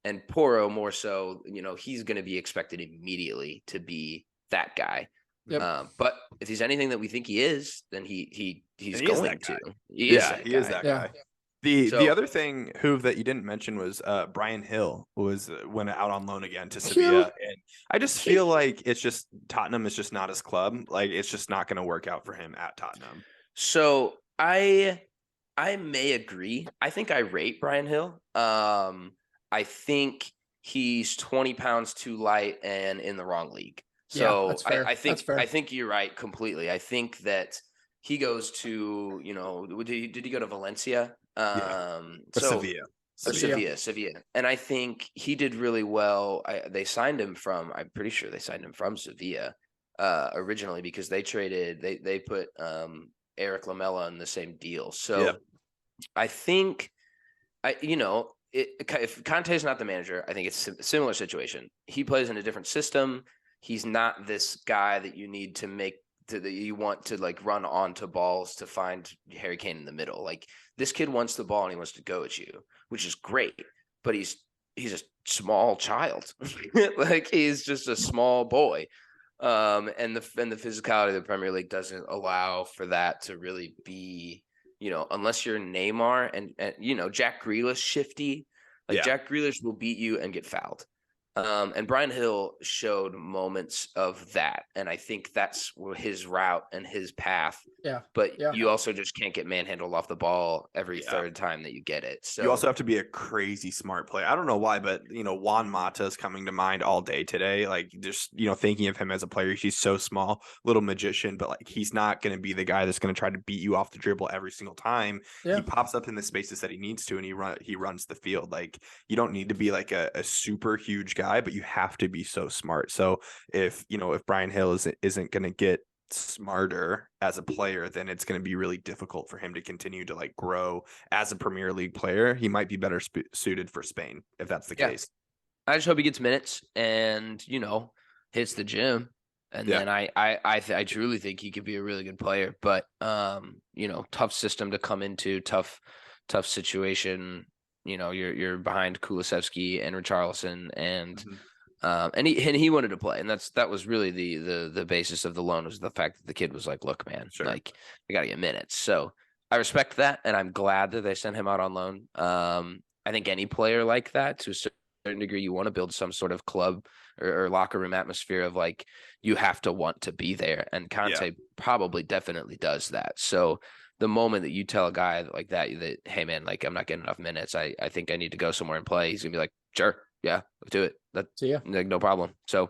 And Poro more so, he's going to be expected immediately to be that guy.
Yep.
But if he's anything that we think he is, then he's
he is
going
that
to.
guy.
He is that
he
guy.
is that
Yeah.
guy. The
So-
other thing, Hoove, that you didn't mention was Brian Hill went out on loan again to
Hill.
Sevilla, and I just feel like it's just Tottenham is just not his club. Like it's just not going to work out for him at Tottenham.
So I may agree. I think I rate Brian Hill. I think he's 20 pounds too light and in the wrong league. So
that's fair.
I think
That's fair.
I think you're right completely. I think that he goes to, did he go to Valencia?
Or
So
Sevilla.
Sevilla. And I think he did really well. They signed him from, I'm pretty sure they signed him from Sevilla originally because they put Eric Lamela in the same deal. So I think if Conte is not the manager, I think it's a similar situation. He plays in a different system. He's not this guy that you need to that you want to like run onto balls to find Harry Kane in the middle. Like this kid wants the ball and he wants to go at you, which is great. But he's a small child. Like he's just a small boy. And the physicality of the Premier League doesn't allow for that to really be, unless you're Neymar and Jack Grealish shifty. Like Jack Grealish will beat you and get fouled. And Brian Hill showed moments of that. And I think that's his route and his path.
Yeah.
But you also just can't get manhandled off the ball every third time that you get it. So
you also have to be a crazy smart player. I don't know why, but Juan Mata is coming to mind all day today. Like just, thinking of him as a player, he's so small, little magician, but like he's not going to be the guy that's going to try to beat you off the dribble every single time.
Yeah.
He pops up in the spaces that he needs to, and he runs the field. Like you don't need to be like a super huge guy, but you have to be so smart. So if Brian Hill isn't going to get smarter as a player, then it's going to be really difficult for him to continue to like grow as a Premier League player. He might be better suited for Spain if that's the case.
I just hope he gets minutes and hits the gym, and then I truly think he could be a really good player. But tough system to come into, tough situation. You're behind Kulusevski and Richarlison and. And he wanted to play, and that was really the basis of the loan, was the fact that the kid was like, look, man, like I got to get minutes. So I respect that, and I'm glad that they sent him out on loan. I think any player like that, to a certain degree, you want to build some sort of club or locker room atmosphere of like you have to want to be there, and Conte probably definitely does that. So the moment that you tell a guy like that, hey man, like I'm not getting enough minutes, I think I need to go somewhere and play, he's gonna be like, sure. Yeah, let's do it. That's like no problem. So,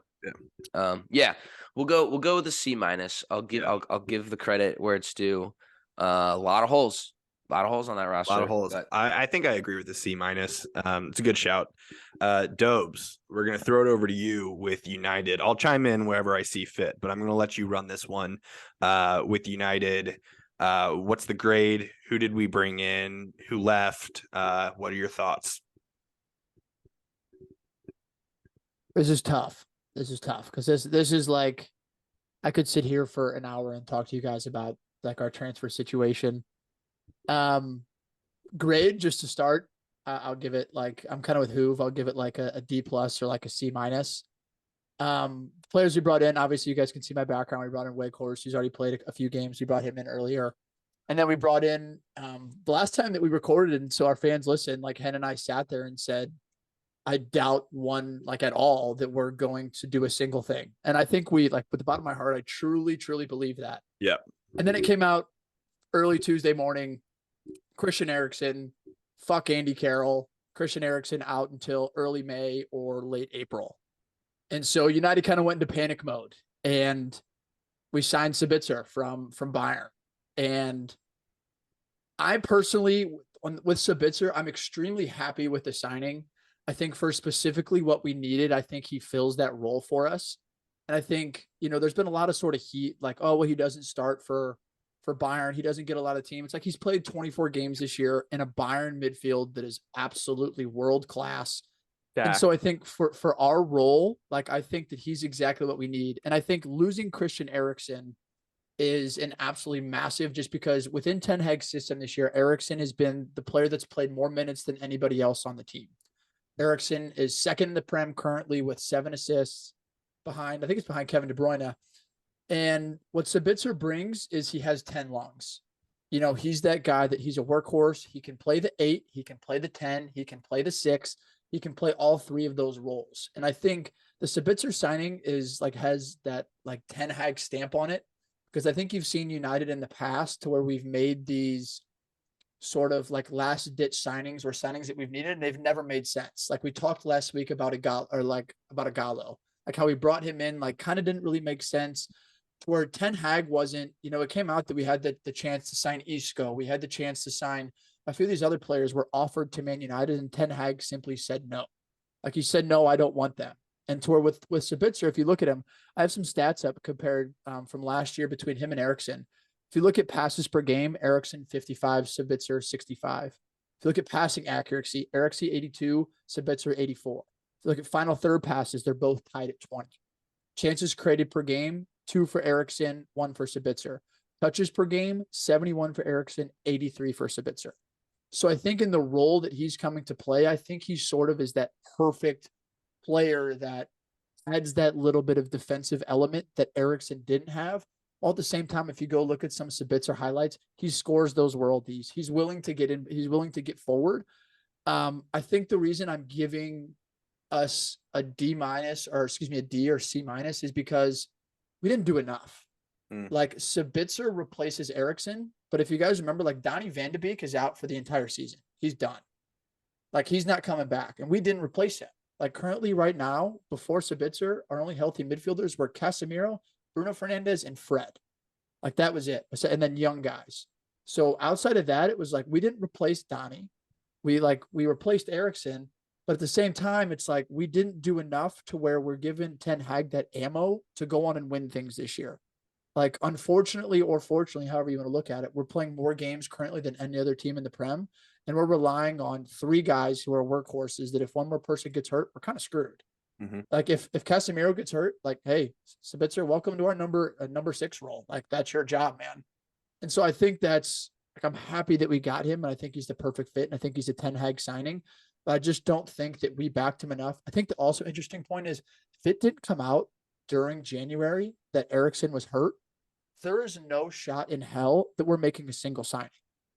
we'll go with the C-. I'll give the credit where it's due. A lot of holes on that roster.
A lot of holes. I think I agree with the C-. It's a good shout. Dobes, we're gonna throw it over to you with United. I'll chime in wherever I see fit, but I'm gonna let you run this one. With United, what's the grade? Who did we bring in? Who left? What are your thoughts?
This is tough because this is like, I could sit here for an hour and talk to you guys about like our transfer situation. Grade, just to start, I'll give it like, I'm kind of with Hoove. I'll give it like a D+ or like a C-. Players we brought in, obviously you guys can see my background. We brought in Wake Horse, who's already played a few games. We brought him in earlier. And then we brought in the last time that we recorded, and so our fans listened, like Hen and I sat there and said, I doubt one like at all that we're going to do a single thing. And I think we, like, with the bottom of my heart, I truly, truly believe that.
Yeah.
And then it came out early Tuesday morning, Christian Eriksen, fuck Andy Carroll, Christian Eriksen out until early May or late April. And so United kind of went into panic mode, and we signed Sabitzer from Bayern. And I personally, with Sabitzer, I'm extremely happy with the signing. I think for specifically what we needed, I think he fills that role for us. And I think, there's been a lot of sort of heat, like, oh, well, he doesn't start for Bayern. He doesn't get a lot of team. It's like he's played 24 games this year in a Bayern midfield that is absolutely world-class. And so I think for our role, like, I think that he's exactly what we need. And I think losing Christian Eriksen is an absolutely massive, just because within Ten Hag's system this year, Eriksen has been the player that's played more minutes than anybody else on the team. Eriksen is second in the Prem currently with 7 assists behind, I think it's behind Kevin De Bruyne. And what Sabitzer brings is he has 10 lungs. He's that guy that he's a workhorse. He can play the 8, he can play the 10, he can play the 6, he can play all 3 of those roles. And I think the Sabitzer signing has that Ten Hag stamp on it, because I think you've seen United in the past to where we've made these sort of last ditch signings or signings that we've needed, and they've never made sense. Like we talked last week about about a Gallo, how we brought him in, kind of didn't really make sense. Where Ten Hag wasn't, it came out that we had the chance to sign Isco. We had the chance to sign a few of these other players were offered to Man United, and Ten Hag simply said no. He said, no, I don't want them. And to where with Sabitzer, if you look at him, I have some stats up compared from last year between him and Eriksen. If you look at passes per game, Eriksen 55, Sabitzer 65. If you look at passing accuracy, Eriksen 82, Sabitzer 84. If you look at final third passes, they're both tied at 20. Chances created per game, 2 for Eriksen, 1 for Sabitzer. Touches per game, 71 for Eriksen, 83 for Sabitzer. So I think in the role that he's coming to play, I think he sort of is that perfect player that adds that little bit of defensive element that Eriksen didn't have. All at the same time, if you go look at some Sabitzer highlights, he scores those worldies. He's willing to get in. He's willing to get forward. I think the reason I'm giving us a D- or a D or C- is because we didn't do enough. Sabitzer replaces Eriksen, but if you guys remember, Donny van de Beek is out for the entire season. He's done. He's not coming back, and we didn't replace him. Currently right now, before Sabitzer, our only healthy midfielders were Casemiro, Bruno Fernandes, and Fred. That was it. And then young guys. So outside of that, it was we didn't replace Donny. We replaced Eriksen, but at the same time, it's we didn't do enough to where we're giving Ten Hag that ammo to go on and win things this year. Unfortunately or fortunately, however you want to look at it, we're playing more games currently than any other team in the Prem. And we're relying on 3 guys who are workhorses that if one more person gets hurt, we're kind of screwed.
Mm-hmm.
If Casemiro gets hurt, hey, Sabitzer, welcome to our number 6 role. That's your job, man. And so I think that's I'm happy that we got him, and I think he's the perfect fit, and I think he's a Ten Hag signing. But I just don't think that we backed him enough. I think the also interesting point is if it didn't come out during January that Eriksen was hurt, there is no shot in hell that we're making a single signing.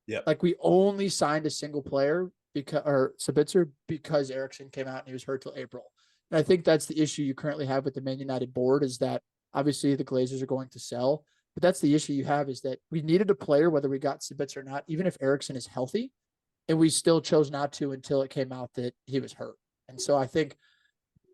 Yeah.
We only signed a single player Sabitzer because Eriksen came out and he was hurt till April. And I think that's the issue you currently have with the Man United board is that obviously the Glazers are going to sell, but that's the issue you have is that we needed a player, whether we got Sabitzer or not, even if Eriksen is healthy, and we still chose not to until it came out that he was hurt. And so I think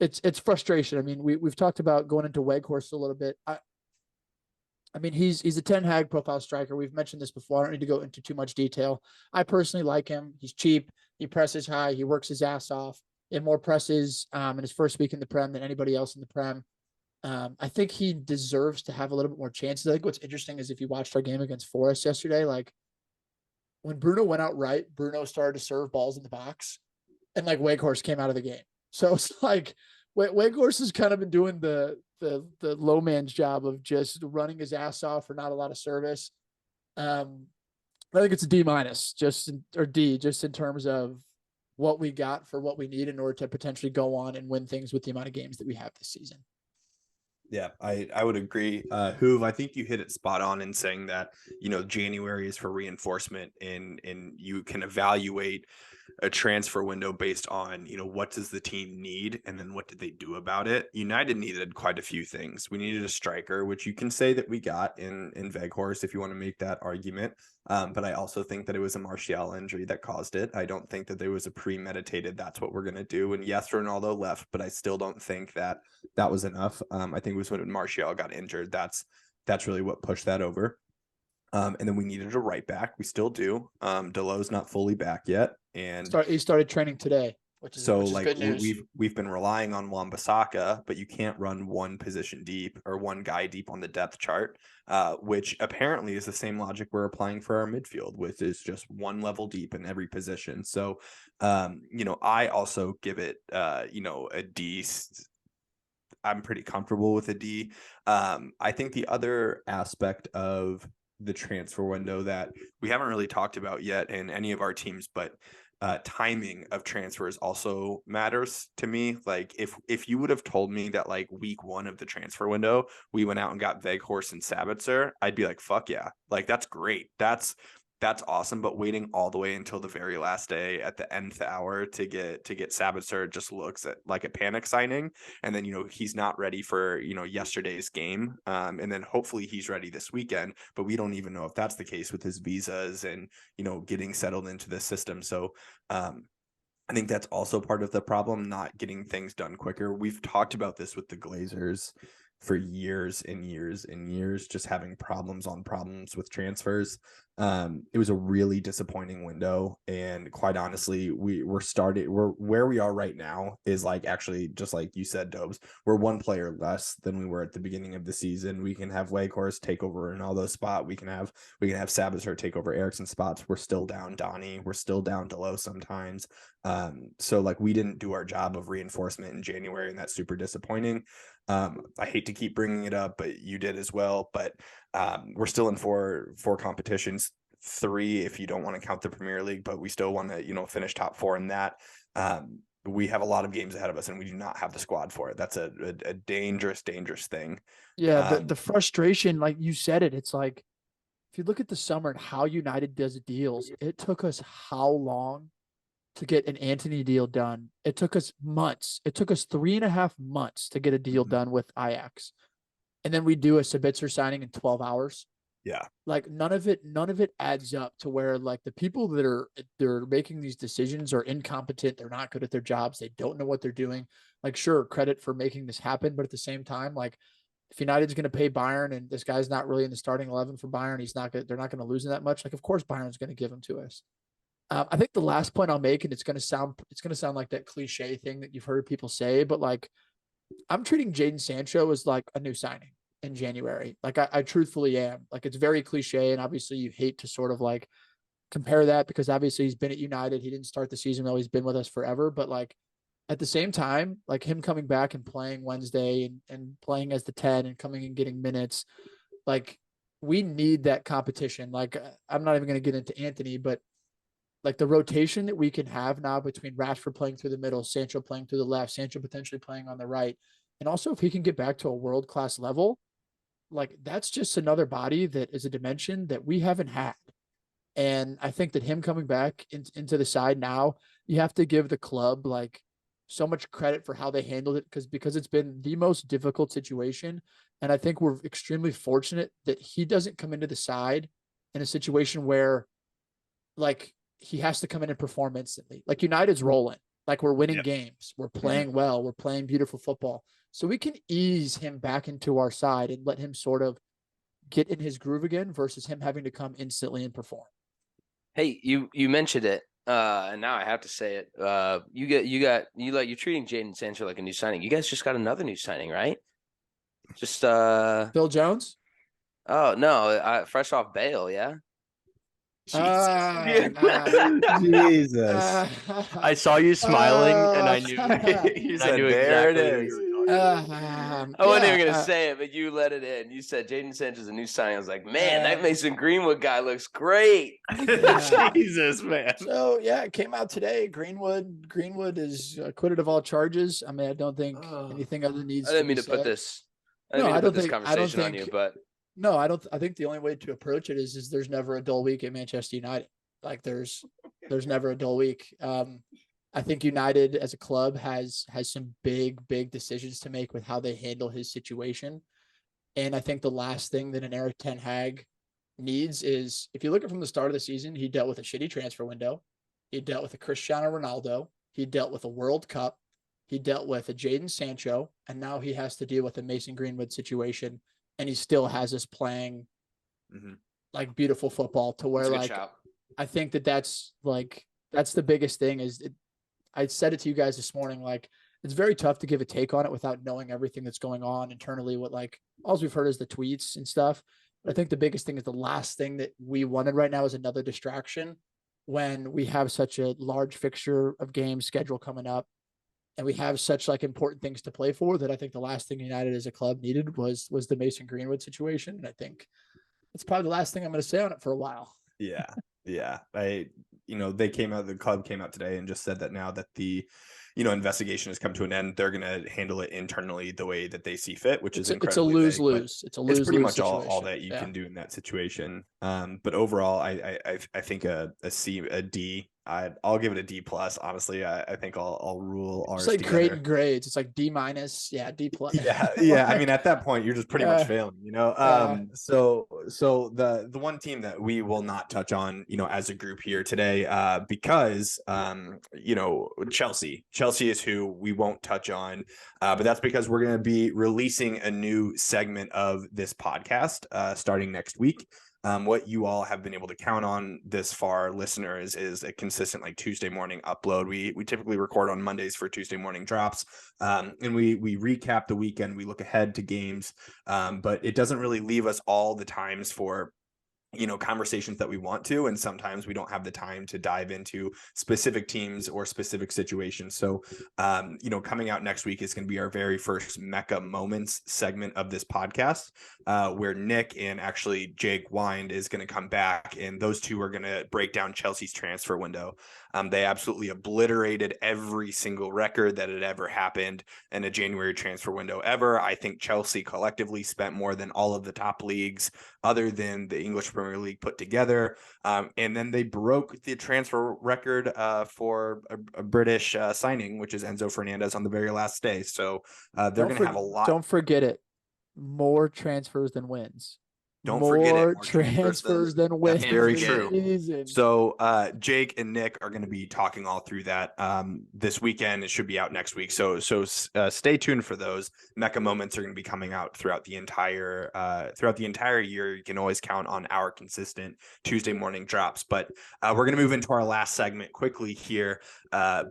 it's frustration. I mean, we've talked about going into Weghorst a little bit. I mean, he's a Ten Hag profile striker. We've mentioned this before. I don't need to go into too much detail. I personally like him. He's cheap. He presses high. He works his ass off. He had more presses in his first week in the Prem than anybody else in the Prem. I think he deserves to have a little bit more chances. I think what's interesting is if you watched our game against Forest yesterday, when Bruno went out right, Bruno started to serve balls in the box, and Weghorst came out of the game. So it's Weghorst has kind of been doing the low man's job of just running his ass off for not a lot of service. I think it's a D- or D, just in terms of what we got for what we need in order to potentially go on and win things with the amount of games that we have this season.
Yeah, I would agree. Hoove, I think you hit it spot on in saying that, January is for reinforcement and you can evaluate a transfer window based on, what does the team need and then what did they do about it? United needed quite a few things. We needed a striker, which you can say that we got in Weghorst if you want to make that argument. But I also think that it was a Martial injury that caused it. I don't think that there was a premeditated, that's what we're going to do. And yes, Ronaldo left, but I still don't think that was enough. I think it was when Martial got injured. That's really what pushed that over. And then we needed a right back. We still do. Delo's not fully back yet. And
he started training today, which is good news.
We've been relying on Wan-Bissaka, but you can't run one position deep or one guy deep on the depth chart, which apparently is the same logic we're applying for our midfield, which is just one level deep in every position. So, I also give it, a D. I'm pretty comfortable with a D. I think the other aspect of the transfer window that we haven't really talked about yet in any of our teams, but timing of transfers also matters to me. Like if you would have told me that like week 1 of the transfer window, we went out and got Veghorst and Sabitzer, I'd be like, fuck yeah. Like, that's great. That's awesome. But waiting all the way until the very last day at the nth hour to get Sabitzer just looks at like a panic signing. And then, he's not ready for, yesterday's game. And then hopefully he's ready this weekend, but we don't even know if that's the case with his visas and, getting settled into the system. So, I think that's also part of the problem, not getting things done quicker. We've talked about this with the Glazers for years and years and years, just having problems on problems with transfers. It was a really disappointing window. And quite honestly, we're where we are right now is like, actually, just like you said, Dobes, we're one player less than we were at the beginning of the season. We can have Weghorst take over Ronaldo's spot. We can have Sabitzer take over Ericsson's spots. We're still down Donnie. We're still down Delo sometimes. So like, we didn't do our job of reinforcement in January, and that's super disappointing. I hate to keep bringing it up, but you did as well. But we're still in four competitions, 3 if you don't want to count the Premier League, but we still want to finish top 4 in that. We have a lot of games ahead of us, and we do not have the squad for it. That's a dangerous thing.
Yeah, the frustration, like you said it, it's like, if you look at the summer and how United does deals, it took us how long to get an Anthony deal done? It took us months. It took us 3.5 months to get a deal done with Ajax. And then we do a Sabitzer signing in 12 hours.
Yeah.
Like, none of it adds up to where, like, the people that they're making these decisions are incompetent. They're not good at their jobs. They don't know what they're doing. Like, sure, credit for making this happen, but at the same time, like, if United's going to pay Bayern and this guy's not really in the starting 11 for Bayern, they're not going to lose in that much. Like, of course, Bayern's going to give him to us. I think the last point I'll make, and it's going to sound like that cliche thing that you've heard people say, but like, I'm treating Jadon Sancho as like a new signing in January. Like, I truthfully am. Like, it's very cliche, and obviously you hate to sort of like compare that, because obviously he's been at United. He didn't start the season though. He's been with us forever. But like, at the same time, like, him coming back and playing Wednesday and playing as the 10 and coming and getting minutes, like, we need that competition. Like, I'm not even going to get into Anthony, but like, the rotation that we can have now between Rashford playing through the middle, Sancho playing through the left, Sancho potentially playing on the right, and also if he can get back to a world-class level, like, that's just another body that is a dimension that we haven't had. And I think that him coming back into the side now, you have to give the club like so much credit for how they handled it, because it's been the most difficult situation. And I think we're extremely fortunate that he doesn't come into the side in a situation where, like, he has to come in and perform instantly. Like, United's rolling. Like, we're winning games. We're playing well. We're playing beautiful football. So we can ease him back into our side and let him sort of get in his groove again, versus him having to come instantly and perform.
Hey, you mentioned it, and now I have to say it. You're treating Jadon Sancho like a new signing. You guys just got another new signing, right? Just
Phil Jones?
Oh no, fresh off bail, yeah.
Jesus.
I saw you smiling, and I knew.
He
and
said,
I knew
there
exactly
it
what
is.
you were talking about.
I wasn't even gonna say it, but you let it in. You said Jadon Sancho's a new signing. I was like, man, that Mason Greenwood guy looks great.
Jesus, man.
So yeah, it came out today. Greenwood is acquitted of all charges. I mean, I don't think anything other needs.
I didn't mean
to
to put this. I didn't mean to put this conversation on you, but
no, I don't. I think the only way to approach it is there's never a dull week at Manchester United. Like, there's never a dull week. I think United as a club has some big decisions to make with how they handle his situation. And I think the last thing that an Eric Ten Hag needs is, if you look at from the start of the season, he dealt with a shitty transfer window. He dealt with a Cristiano Ronaldo. He dealt with a World Cup. He dealt with a Jadon Sancho. And now he has to deal with a Mason Greenwood situation. And he still has us playing like beautiful football, to where, like, I think that's the biggest thing is I said it to you guys this morning. Like, it's very tough to give a take on it without knowing everything that's going on internally. What, like, all we've heard is the tweets and stuff. But I think the biggest thing is the last thing that we wanted right now is another distraction when we have such a large fixture of games schedule coming up, and we have such like important things to play for, that I think the last thing United as a club needed was the Mason Greenwood situation. And I think it's probably the last thing I'm going to say on it for a while.
Yeah. the club came out today and just said that now that the investigation has come to an end, they're going to handle it internally the way that they see fit, which is
it's a
incredibly vague, but
lose-lose. It's a lose-lose.
it's pretty much all
situation.
that you
Yeah.
can do in that situation. But overall, I think a C, a D. I'll give it a D plus. Honestly, I think I'll rule ours
It's like
together.
great in grades. It's like D minus. Yeah, D plus.
Yeah. I mean, at that point, you're just pretty much failing,
Yeah.
So the one team that we will not touch on, as a group here today, because Chelsea is who we won't touch on, but that's because we're going to be releasing a new segment of this podcast starting next week. What you all have been able to count on this far, listeners, is a consistent Tuesday morning upload. We typically record on Mondays for Tuesday morning drops, and we recap the weekend. We look ahead to games, but it doesn't really leave us all the times for conversations that we want to, and sometimes we don't have the time to dive into specific teams or specific situations. So coming out next week is going to be our very first Mecca Moments segment of this podcast, where Nick and actually Jake Wind is going to come back, and those two are going to break down Chelsea's transfer window. They absolutely obliterated every single record that had ever happened in a January transfer window ever. I think Chelsea collectively spent more than all of the top leagues other than the English Premier League put together. And then they broke the transfer record for a British signing, which is Enzo Fernandez, on the very last day. So they're going to have a lot.
Don't forget it. More transfers than wins.
Don't forget it. More
transfers than wins.
That's very true.
Season.
So Jake and Nick are going to be talking all through that this weekend. It should be out next week. So stay tuned for those. Mecca Moments are going to be coming out throughout the entire year. You can always count on our consistent Tuesday morning drops. But we're going to move into our last segment quickly here.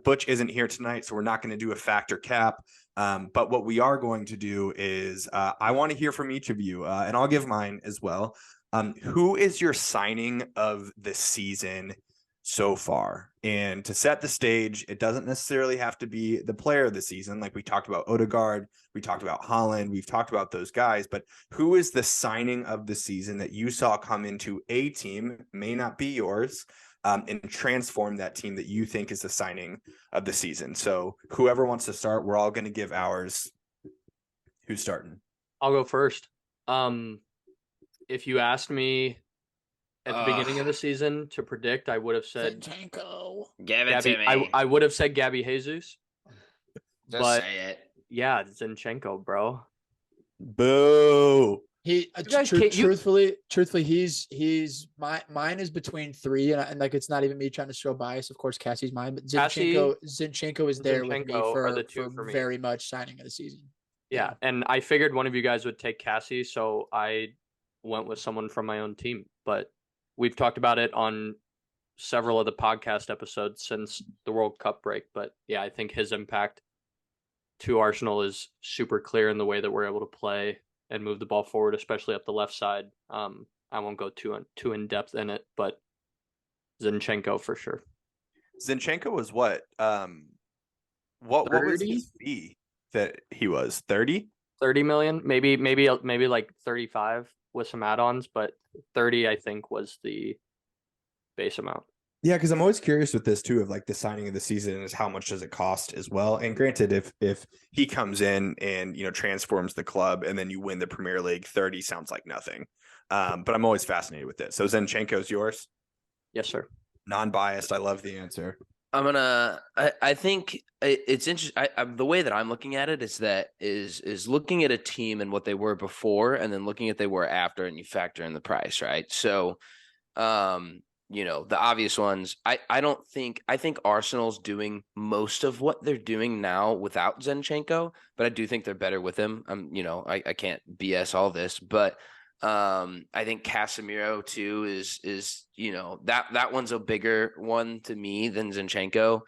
Butch isn't here tonight, so we're not going to do a factor cap. But what we are going to do is I want to hear from each of you, and I'll give mine as well. Who is your signing of the season so far? And to set the stage, it doesn't necessarily have to be the player of the season. Like we talked about Odegaard, we talked about Haaland, we've talked about those guys, but who is the signing of the season that you saw come into a team, may not be yours, and transform that team that you think is the signing of the season? So whoever wants to start, we're all going to give ours. Who's starting?
I'll go first. If you asked me at the beginning of the season to predict, I would have said
Zinchenko.
Give it to me.
I would have said Gabby Jesus.
Just say it.
Yeah, Zinchenko, bro.
Boo.
Truthfully, mine is between three, and it's not even me trying to show bias. Of course, Cassie's mine, but Zinchenko is there with me for
me.
Very much signing of the season.
Yeah, and I figured one of you guys would take Cassie, so I went with someone from my own team. But we've talked about it on several of the podcast episodes since the World Cup break. But yeah, I think his impact to Arsenal is super clear in the way that we're able to play and move the ball forward, especially up the left side. I won't go too in depth in it, but Zinchenko for sure.
Zinchenko was what? What was his fee that he was? 30
million, maybe like 35 with some add-ons, but 30 I think was the base amount.
Yeah, because I'm always curious with this too, of the signing of the season is how much does it cost as well. And granted, if he comes in and transforms the club and then you win the Premier League, 30 sounds like nothing. But I'm always fascinated with it. So Zinchenko's yours?
Yes, sir.
Non-biased. I love the answer.
I think it's interesting. The way that I'm looking at it is looking at a team and what they were before, and then looking at they were after, and you factor in the price, right? So, the obvious ones, I think Arsenal's doing most of what they're doing now without Zinchenko, but I do think they're better with him. I can't BS all this, but I think Casemiro too is that one's a bigger one to me than Zinchenko,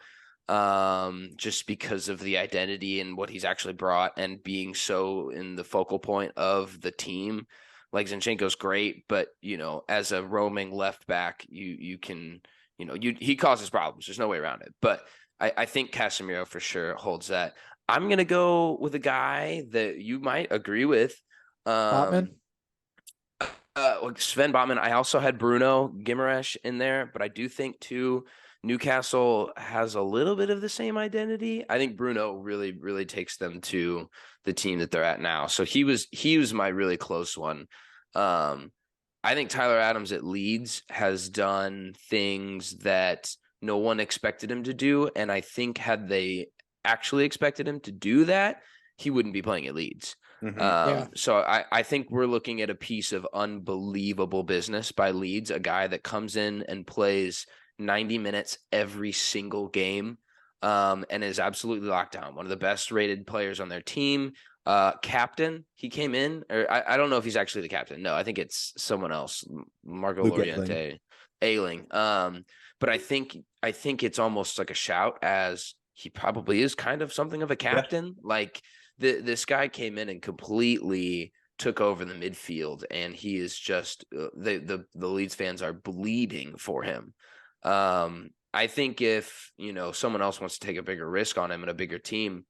just because of the identity and what he's actually brought and being so in the focal point of the team. Like Zinchenko's great, but as a roaming left back, he causes problems. There's no way around it. But I think Casemiro for sure holds that. I'm gonna go with a guy that you might agree with.
Botman?
Sven Botman. I also had Bruno Guimaraes in there, but I do think too Newcastle has a little bit of the same identity. I think Bruno really, really takes them to the team that they're at now. So he was my really close one. I think Tyler Adams at Leeds has done things that no one expected him to do, and I think had they actually expected him to do that, he wouldn't be playing at Leeds. So I think we're looking at a piece of unbelievable business by Leeds, a guy that comes in and plays 90 minutes every single game, and is absolutely locked down. One of the best rated players on their team. Captain, he came in, or I don't know if he's actually the captain. No, I think it's someone else, Marco
Luke
Llorente, Ailing. But I think it's almost like a shout, as he probably is kind of something of a captain. Like this guy came in and completely took over the midfield, and he is just the Leeds fans are bleeding for him. I think if someone else wants to take a bigger risk on him and a bigger team,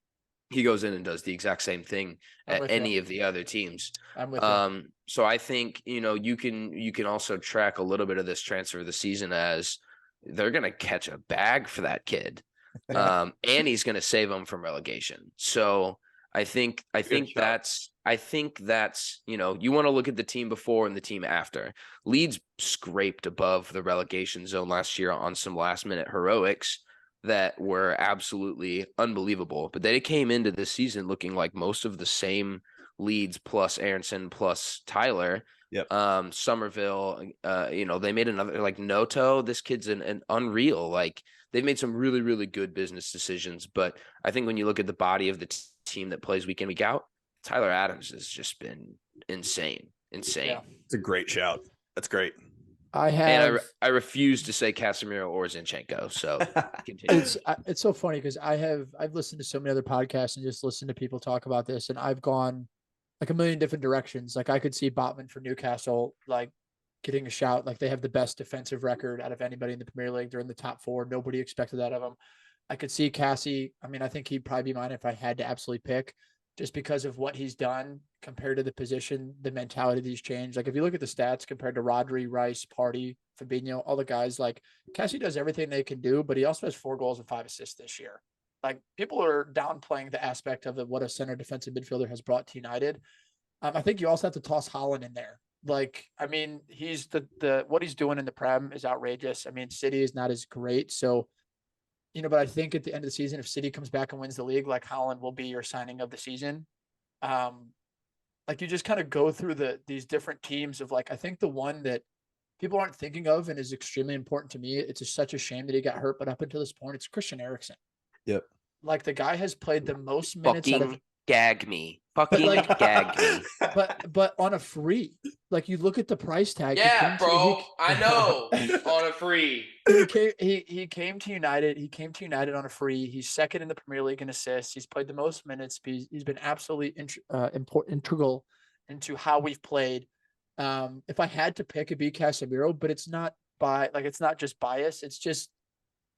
he goes in and does the exact same thing at any of the other teams.
I'm with you.
So I think you can also track a little bit of this transfer of the season as they're going to catch a bag for that kid, and he's going to save them from relegation. So I think that's you want to look at the team before and the team after. Leeds scraped above the relegation zone last year on some last minute heroics that were absolutely unbelievable, but they came into this season looking like most of the same Leeds plus Aronson plus Tyler.
Yep.
Somerville, they made another, like Noto. This kid's an unreal. Like they've made some really, really good business decisions. But I think when you look at the body of the team that plays week in, week out, Tyler Adams has just been insane.
Yeah.
It's a great shout. That's great.
I refuse to say Casemiro or Zinchenko. So continue.
It's so funny because I've listened to so many other podcasts and just listened to people talk about this, and I've gone like a million different directions. Like I could see Botman for Newcastle like getting a shout. Like they have the best defensive record out of anybody in the Premier League. They're in the top 4. Nobody expected that of them. I could see Cassie. I mean, I think he'd probably be mine if I had to absolutely pick, just because of what he's done compared to the position, the mentality that he's changed. Like if you look at the stats compared to Rodri, Rice, Partey, Fabinho, all the guys, like Cassie does everything they can do, but he also has 4 goals and 5 assists this year. Like people are downplaying the aspect of what a center defensive midfielder has brought to United. I think you also have to toss Haaland in there. Like, I mean, he's the what he's doing in the Prem is outrageous. I mean, City is not as great. So, but I think at the end of the season, if City comes back and wins the league, like Haaland will be your signing of the season. Like you just kind of go through these different teams of like, I think the one that people aren't thinking of and is extremely important to me, it's such a shame that he got hurt, but up until this point, it's Christian Eriksen.
Yep.
Like the guy has played the most minutes out of
gag me. Fucking gag me.
But on a free. Like you look at the price tag.
Yeah, bro. I know. On a free.
He came to United. He came to United on a free. He's second in the Premier League in assists. He's played the most minutes. He's been absolutely integral into how we've played. If I had to pick, it'd be Casemiro, but it's not it's not just bias. It's just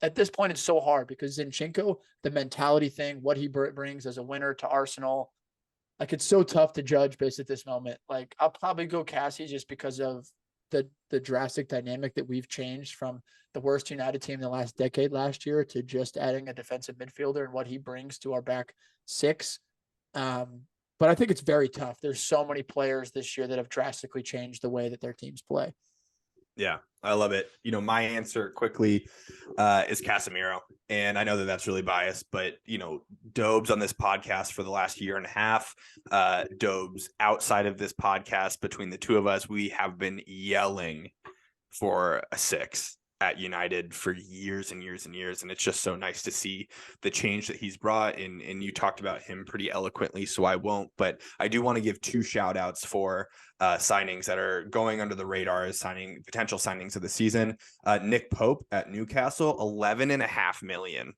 at this point, it's so hard because Zinchenko, the mentality thing, what he brings as a winner to Arsenal, like it's so tough to judge based at this moment. Like I'll probably go Cassie just because of the drastic dynamic that we've changed from the worst United team in the last decade last year to just adding a defensive midfielder and what he brings to our back 6. But I think it's very tough. There's so many players this year that have drastically changed the way that their teams play.
Yeah, I love it. My answer quickly is Casemiro. And I know that that's really biased, but, Dobes on this podcast for the last year and a half, Dobes outside of this podcast, between the two of us, we have been yelling for a 6 at United for years and years and years. And it's just so nice to see the change that he's brought. And you talked about him pretty eloquently, so I won't, but I do want to give 2 shout outs for signings that are going under the radar as potential signings of the season. Nick Pope at Newcastle, 11.5 million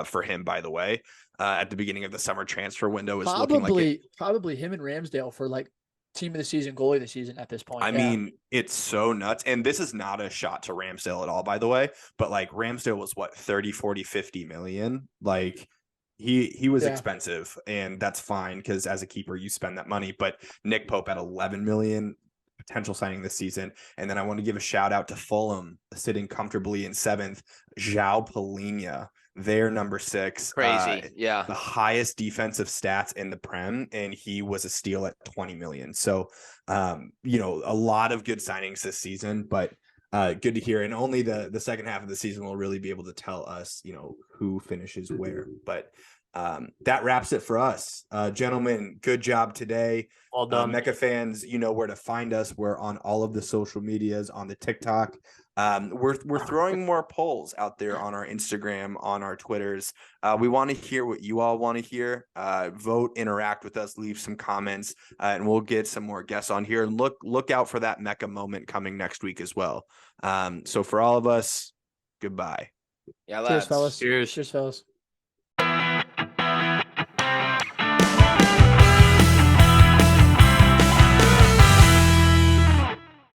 for him, by the way, at the beginning of the summer transfer window is looking like
probably him and Ramsdale for like team of the season, goalie of the season at this point.
I mean, it's so nuts. And this is not a shot to Ramsdale at all, by the way, but like Ramsdale was what, 30, 40, 50 million. Like he was expensive, and that's fine because as a keeper, you spend that money. But Nick Pope at 11 million, potential signing this season. And then I want to give a shout out to Fulham sitting comfortably in 7th. João Palhinha, their number 6.
Crazy. Yeah.
The highest defensive stats in the Prem, and he was a steal at 20 million. So, you know, a lot of good signings this season, but good to hear. And only the second half of the season will really be able to tell us, you know, who finishes where. But that wraps it for us. Gentlemen, good job today.
Well done.
Mecca fans, you know where to find us. We're on all of the social medias, on the TikTok. We're throwing more polls out there on our Instagram, on our Twitters. We want to hear what you all want to hear. Vote, interact with us, leave some comments, and we'll get some more guests on here. And look out for that Mecca moment coming next week as well. So for all of us, goodbye.
Yeah,
Cheers,
lads.
fellas.
Cheers.
Cheers, fellas.